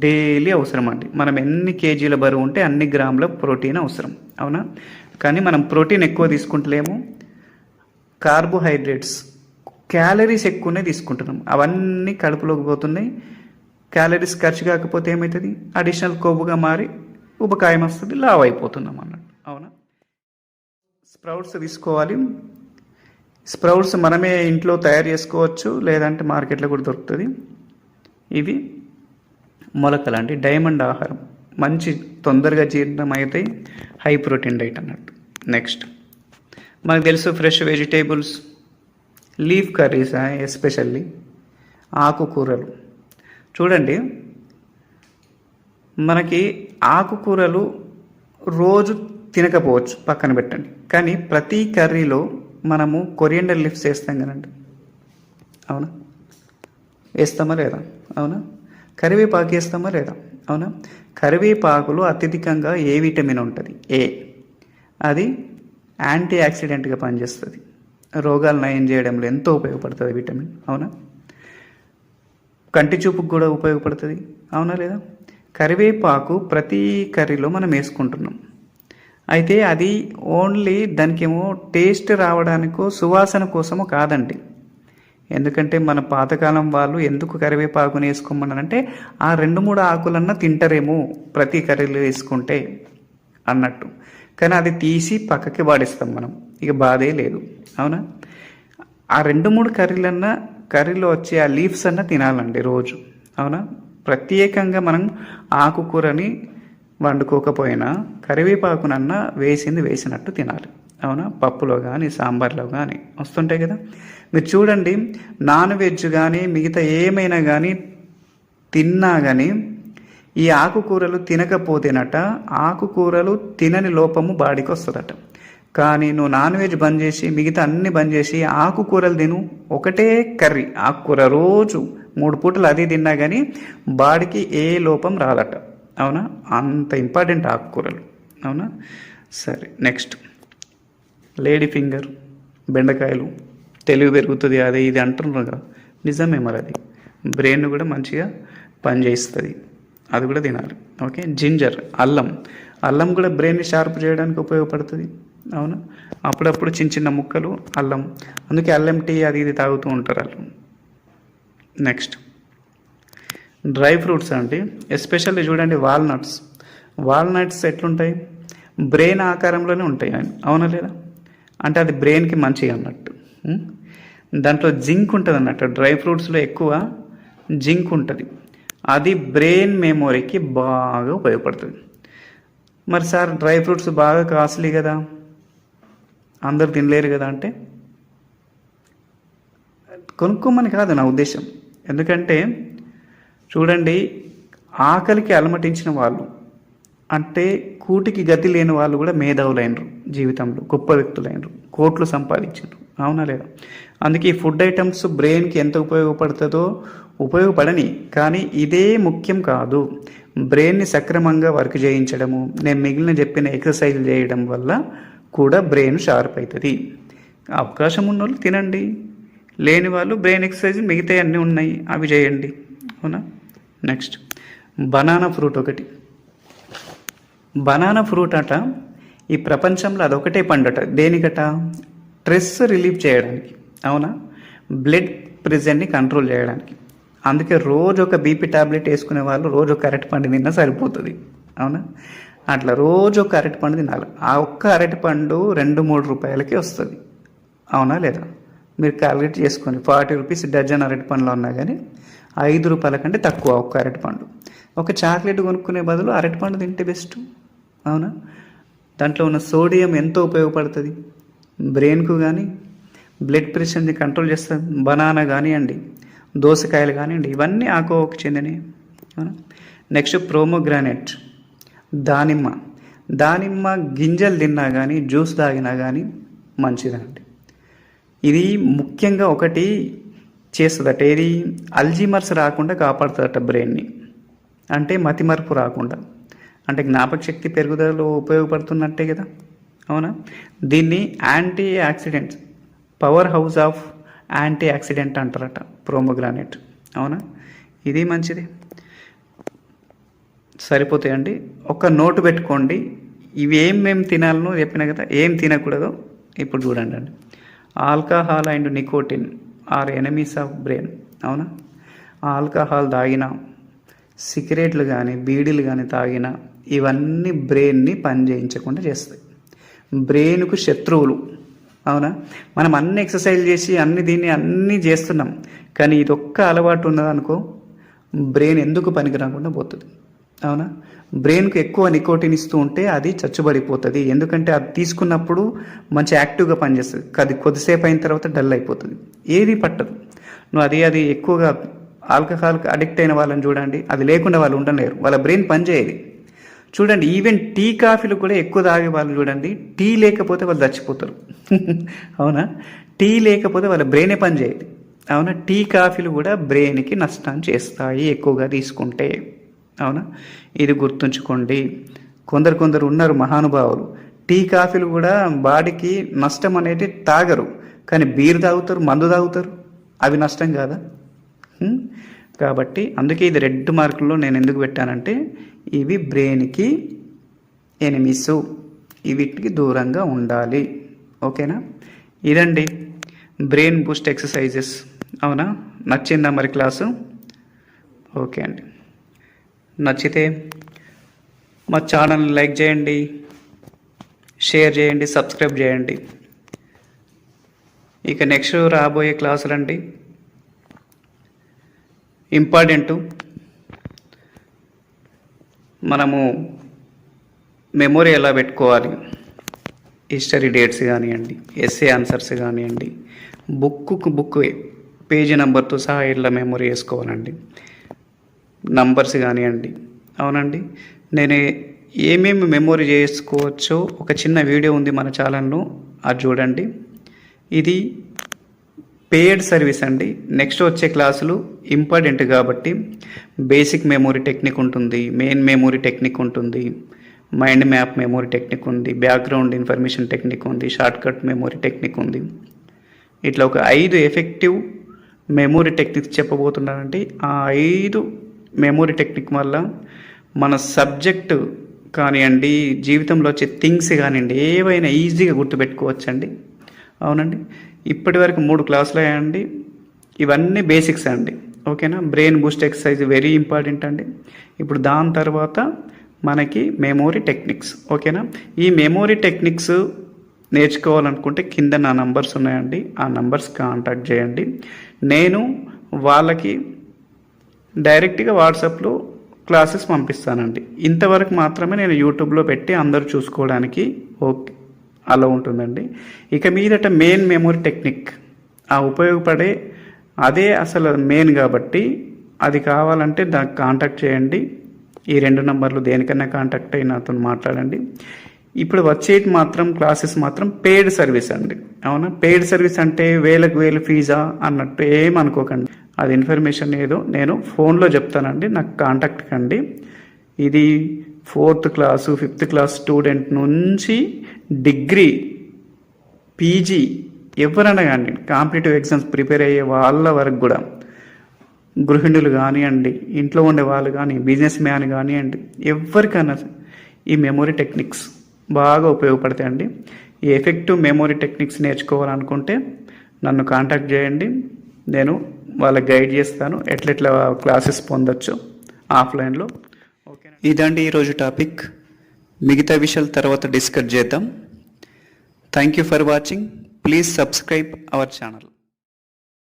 డైలీ అవసరం అండి. మనం ఎన్ని కేజీల బరువు ఉంటే అన్ని గ్రాముల ప్రోటీన్ అవసరం, అవునా? కానీ మనం ప్రోటీన్ ఎక్కువ తీసుకుంటలేము, కార్బోహైడ్రేట్స్ క్యాలరీస్ ఎక్కువనే తీసుకుంటున్నాం. అవన్నీ కడుపులోకి పోతున్నాయి. క్యాలరీస్ ఖర్చు కాకపోతే ఏమవుతుంది? అడిషనల్ కొవ్వుగా మారి ఉపకాయం వస్తుంది, లావ్ అయిపోతున్నాం అన్నట్టు, అవునా? స్ప్రౌట్స్ తీసుకోవాలి. స్ప్రౌట్స్ మనమే ఇంట్లో తయారు చేసుకోవచ్చు, లేదంటే మార్కెట్లో కూడా దొరుకుతుంది. ఇవి మొలకలు అండి, డైమండ్ ఆహారం, మంచి తొందరగా జీర్ణం అవుతాయి, హై ప్రోటీన్ డైట్ అన్నట్టు. నెక్స్ట్ మనకు తెలుసు fresh vegetables, leaf curries, especially ఆకుకూరలు. చూడండి, మనకి ఆకుకూరలు రోజు తినకపోవచ్చు, పక్కన పెట్టండి, కానీ ప్రతి కర్రీలో మనము కొరియండర్ లీవ్స్ వేస్తాం కదండి, అవునా? వేస్తామా లేదా? అవునా? కరివేపాకు వేస్తామా లేదా? అవునా? కరివేపాకులో అత్యధికంగా ఏ విటమిన్ ఉంటుంది? ఏ. అది యాంటీ ఆక్సిడెంట్గా పనిచేస్తుంది, రోగాలు నయం చేయడంలో ఎంతో ఉపయోగపడుతుంది విటమిన్, అవునా? కంటి చూపుకు కూడా ఉపయోగపడుతుంది, అవునా లేదా? కరివేపాకు ప్రతి కర్రీలో మనం వేసుకుంటున్నాం. అయితే అది ఓన్లీ దానికేమో టేస్ట్ రావడానికో సువాసన కోసమో కాదండి. ఎందుకంటే మన పాతకాలం వాళ్ళు ఎందుకు కరివేపాకుని వేసుకోమన్నారంటే ఆ 2-3 ఆకులన్నా తింటారేమో ప్రతి కర్రీలో వేసుకుంటే అన్నట్టు. కానీ అది తీసి పక్కకి వాడేస్తాం మనం, ఇక బాధే లేదు, అవునా? ఆ 2-3 కర్రీలో వచ్చే ఆ లీవ్స్ అన్న తినాలండి రోజు, అవునా? ప్రత్యేకంగా మనం ఆకుకూరని వండుకోకపోయినా కరివేపాకునన్నా వేసింది వేసినట్టు తినాలి, అవునా? పప్పులో కానీ సాంబార్లో కానీ వస్తుంటాయి కదా. మీరు చూడండి, నాన్ వెజ్ కానీ మిగతా ఏమైనా కానీ తిన్నా కానీ ఈ ఆకుకూరలు తినకపోతేనట ఆకుకూరలు తినని లోపము బాడీకి వస్తుందట. కానీ నువ్వు నాన్ వెజ్ బంద్ చేసి మిగతా అన్ని బంద్ చేసి ఆకుకూరలు తిను, ఒకటే కర్రీ ఆకుకూర రోజు 3 పూటలు అది తిన్నా కానీ బాడీకి ఏ లోపం రాదట, అవునా? అంత ఇంపార్టెంట్ ఆకుకూరలు, అవునా? సరే, నెక్స్ట్ లేడీ ఫింగర్, బెండకాయలు, తెలివి పెరుగుతుంది, అదే ఇది అంటున్నారు కదా, నిజమే. మరి అది బ్రెయిన్ కూడా మంచిగా పనిచేస్తుంది, అది కూడా తినాలి, ఓకే? జింజర్, అల్లం కూడా బ్రెయిన్ని షార్ప్ చేయడానికి ఉపయోగపడుతుంది, అవునా? అప్పుడప్పుడు చిన్న ముక్కలు అల్లం, అందుకే అల్లం టీ అది ఇది తాగుతూ ఉంటారు వాళ్ళు. నెక్స్ట్ డ్రై ఫ్రూట్స్ అండి, ఎస్పెషల్లీ చూడండి వాల్నట్స్ ఎట్లుంటాయి? బ్రెయిన్ ఆకారంలోనే ఉంటాయి, అవునా లేదా? అంటే అది బ్రెయిన్కి మంచిగా అన్నట్టు. దాంట్లో జింక్ ఉంటుంది అన్నట్టు, డ్రై ఫ్రూట్స్లో ఎక్కువ జింక్ ఉంటుంది, అది బ్రెయిన్ మెమొరీకి బాగా ఉపయోగపడుతుంది. మరి సార్ డ్రై ఫ్రూట్స్ బాగా కాస్ట్లీ కదా, అందరు తినలేరు కదా అంటే కొనుక్కోమని కాదు నా ఉద్దేశం. ఎందుకంటే చూడండి, ఆకలికి అలమటించిన వాళ్ళు అంటే కూటికి గతి లేని వాళ్ళు కూడా మేధావులైనరు, జీవితంలో గొప్ప వ్యక్తులైనరు, కోట్లు సంపాదించారు, అవునా లేదా? అందుకే ఈ ఫుడ్ ఐటమ్స్ బ్రెయిన్కి ఎంత ఉపయోగపడుతుందో ఉపయోగపడని, కానీ ఇదే ముఖ్యం కాదు. బ్రెయిన్ని సక్రమంగా వర్క్ చేయించడము, నేను మిగిలిన చెప్పిన ఎక్సర్సైజ్ చేయడం వల్ల కూడా బ్రెయిన్ షార్ప్ అవుతుంది. అవకాశం ఉన్న వాళ్ళు తినండి, లేని వాళ్ళు బ్రెయిన్ ఎక్సర్సైజ్ మిగతా అన్నీ ఉన్నాయి, అవి చేయండి, అవునా? నెక్స్ట్ బనానా ఫ్రూట్ ఒకటి. బనానా ఫ్రూట్ అట ఈ ప్రపంచంలో అదొకటే పండుట, దేనికట? స్ట్రెస్ రిలీఫ్ చేయడానికి, అవునా? బ్లడ్ ప్రెషర్ని కంట్రోల్ చేయడానికి. అందుకే రోజు ఒక బీపీ టాబ్లెట్ వేసుకునే వాళ్ళు రోజు ఒక అరటిపండు తిన్నా సరిపోతుంది, అవునా? అట్లా రోజు ఒక అరటిపండు తినాలి. ఆ ఒక్క అరటిపండు 2-3 రూపాయలకి వస్తుంది, అవునా లేదా? మీరు క్యాలిక్యులేట్ చేసుకోండి, 40 రూపీస్ డజన్ అరటిపండ్లు ఉన్నా కానీ 5 రూపాయల కంటే తక్కువ ఒక్క అరటిపండు. ఒక చాక్లెట్ కొనుక్కునే బదులు అరటిపండు తింటే బెస్ట్, అవునా? దాంట్లో ఉన్న సోడియం ఎంతో ఉపయోగపడుతుంది బ్రెయిన్కు, కానీ బ్లడ్ ప్రెషర్ని కంట్రోల్ చేస్తుంది. బనానా కానివ్వండి, దోసకాయలు కానివ్వండి, ఇవన్నీ ఆకుకు చెందినవి, అవునా? నెక్స్ట్ ప్రోమోగ్రానైట్, దానిమ్మ గింజలు తిన్నా కానీ జ్యూస్ తాగినా కానీ మంచిదండి. ఇది ముఖ్యంగా ఒకటి చేస్తుందట, ఏది? అల్జీమర్స్ రాకుండా కాపాడుతుందట బ్రెయిన్ని, అంటే మతిమరుపు రాకుండా, అంటే జ్ఞాపక శక్తి పెరుగుదలలో ఉపయోగపడుతున్నట్టే కదా, అవునా? దీన్ని antioxidants, power house of antioxidant అంటారట ప్రోమోగ్రానైట్, అవునా? ఇది మంచిది. సరిపోతాయండి. ఒక నోటు పెట్టుకోండి, ఇవి ఏమేమి తినాలనో చెప్పిన కదా, ఏం తినకూడదో ఇప్పుడు చూడండి అండి. Alcohol and nicotine are enemies of brain. అవునా? ఆల్కహాల్ తాగిన, సిగరెట్లు కానీ బీడీలు కానీ తాగిన ఇవన్నీ బ్రెయిన్ని పనిచేయించకుండా చేస్తాయి, బ్రెయిన్కు శత్రువులు. అవునా? మనం అన్ని ఎక్సర్సైజ్ చేసి అన్నీ చేస్తున్నాం, కానీ ఇదొక్క అలవాటు ఉన్నదనుకో బ్రెయిన్ ఎందుకు పనికి రాకుండా పోతుంది. అవునా? బ్రెయిన్కు ఎక్కువ నికోటిన్ ఇస్తూ ఉంటే అది చచ్చుబడిపోతుంది, ఎందుకంటే అది తీసుకున్నప్పుడు మంచి యాక్టివ్గా పనిచేస్తుంది, అది కొద్దిసేపు అయిన తర్వాత డల్ అయిపోతుంది, ఏది పట్టదు. నువ్వు అది ఎక్కువగా ఆల్కహాల్కి అడిక్ట్ అయిన వాళ్ళని చూడండి, అది లేకుండా వాళ్ళు ఉండలేరు, వాళ్ళ బ్రెయిన్ పనిచేయదు. చూడండి, ఈవెన్ టీ కాఫీలు కూడా ఎక్కువ తాగే వాళ్ళు చూడండి, టీ లేకపోతే వాళ్ళు చచ్చిపోతారు. అవునా? టీ లేకపోతే వాళ్ళ బ్రెయినే పనిచేయదు. అవునా? టీ కాఫీలు కూడా బ్రెయిన్కి నష్టం చేస్తాయి ఎక్కువగా తీసుకుంటే. అవునా? ఇది గుర్తుంచుకోండి. కొందరు ఉన్నారు మహానుభావులు, టీ కాఫీలు కూడా బాడీకి నష్టం అనేది తాగరు, కానీ బీర్ తాగుతారు, మందు తాగుతారు, అవి నష్టం కాదా? కాబట్టి అందుకే ఇది రెడ్ మార్కుల్లో నేను ఎందుకు పెట్టానంటే ఇవి బ్రెయిన్కి ఎనిమీస్, వీటికి దూరంగా ఉండాలి. ఓకేనా? ఇదండి బ్రెయిన్ బూస్ట్ ఎక్సర్సైజెస్. అవునా? నచ్చిందా మరి క్లాసు? ఓకే అండి, నచ్చితే మా ఛానల్ని లైక్ చేయండి, షేర్ చేయండి, సబ్స్క్రైబ్ చేయండి. ఇక నెక్స్ట్ రాబోయే క్లాసులండి ఇంపార్టెంటు, మనము మెమొరీ ఎలా పెట్టుకోవాలి, హిస్టరీ డేట్స్ కానివ్వండి, ఎస్ఏ ఆన్సర్స్ కానివ్వండి, బుక్ పేజీ నెంబర్తో సహా ఇలా మెమొరీ చేసుకోవాలండి, నంబర్స్ కానివ్వండి. అవునండి, నేను ఏమేమి మెమొరీ చేసుకోవచ్చో ఒక చిన్న వీడియో ఉంది మన ఛానల్లో, అది చూడండి. ఇది పేడ్ సర్వీస్ అండి. నెక్స్ట్ వచ్చే క్లాసులు ఇంపార్టెంట్ కాబట్టి బేసిక్ మెమొరీ టెక్నిక్ ఉంటుంది, మెయిన్ మెమొరీ టెక్నిక్ ఉంటుంది, మైండ్ మ్యాప్ మెమొరీ టెక్నిక్ ఉంది, బ్యాక్గ్రౌండ్ ఇన్ఫర్మేషన్ టెక్నిక్ ఉంది, షార్ట్కట్ మెమొరీ టెక్నిక్ ఉంది. ఇట్లా ఒక 5 ఎఫెక్టివ్ మెమొరీ టెక్నిక్స్ చెప్పబోతున్నానంటే ఆ 5 మెమొరీ టెక్నిక్ వల్ల మన సబ్జెక్టు కానివ్వండి, జీవితంలో వచ్చే థింగ్స్ కానివ్వండి, ఏవైనా ఈజీగా గుర్తుపెట్టుకోవచ్చండి. అవునండి, ఇప్పటి వరకు 3 క్లాసులు అయ్యండి, ఇవన్నీ బేసిక్స్ అండి. ఓకేనా? Brain Boost exercise very important అండి. ఇప్పుడు దాని తర్వాత మనకి మెమొరీ టెక్నిక్స్. ఓకేనా? ఈ మెమొరీ టెక్నిక్స్ నేర్చుకోవాలనుకుంటే కింద నా నంబర్స్ ఉన్నాయండి, ఆ నంబర్స్ కాంటాక్ట్ చేయండి. నేను వాళ్ళకి డైరెక్ట్గా వాట్సాప్లో క్లాసెస్ పంపిస్తానండి. ఇంతవరకు మాత్రమే నేను యూట్యూబ్లో పెట్టి అందరూ చూసుకోవడానికి ఓకే అలా ఉంటుందండి. ఇక మీదట మెయిన్ మెమొరీ టెక్నిక్ ఆ ఉపయోగపడే అదే అసలు మెయిన్ కాబట్టి అది కావాలంటే దానికి కాంటాక్ట్ చేయండి. ఈ 2 నంబర్లు దేనికన్నా కాంటాక్ట్ అయ్యి నాతో మాట్లాడండి. ఇప్పుడు వచ్చేటి మాత్రం క్లాసెస్ మాత్రం పెయిడ్ సర్వీస్ అండి. అవునా? పెయిడ్ సర్వీస్ అంటే వేలకు ఫీజా అన్నట్టు ఏమనుకోకండి, అది ఇన్ఫర్మేషన్ ఏదో నేను ఫోన్లో చెప్తానండి, నాకు కాంటాక్ట్ కండి. ఇది 4th class 5th class student నుంచి డిగ్రీ, పీజీ ఎవరైనా కానీ కాంపిటేటివ్ ఎగ్జామ్స్ ప్రిపేర్ అయ్యే వాళ్ళ వరకు కూడా, గృహిణులు కానివ్వండి, ఇంట్లో ఉండే వాళ్ళు కానీ, బిజినెస్ మ్యాన్ కానివ్వండి, ఎవరికైనా ఈ మెమొరీ టెక్నిక్స్ బాగా ఉపయోగపడతాయండి. ఈ ఎఫెక్టివ్ మెమొరీ టెక్నిక్స్ నేర్చుకోవాలనుకుంటే నన్ను కాంటాక్ట్ చేయండి, నేను వాళ్ళకి గైడ్ చేస్తాను ఎట్లెట్లా క్లాసెస్ పొందొచ్చు ఆఫ్లైన్లో. ఓకే, ఇదండి ఈరోజు టాపిక్. మిగతా విషయాలు తర్వాత డిస్కస్ చేద్దాం. Thank you for watching. Please subscribe our channel.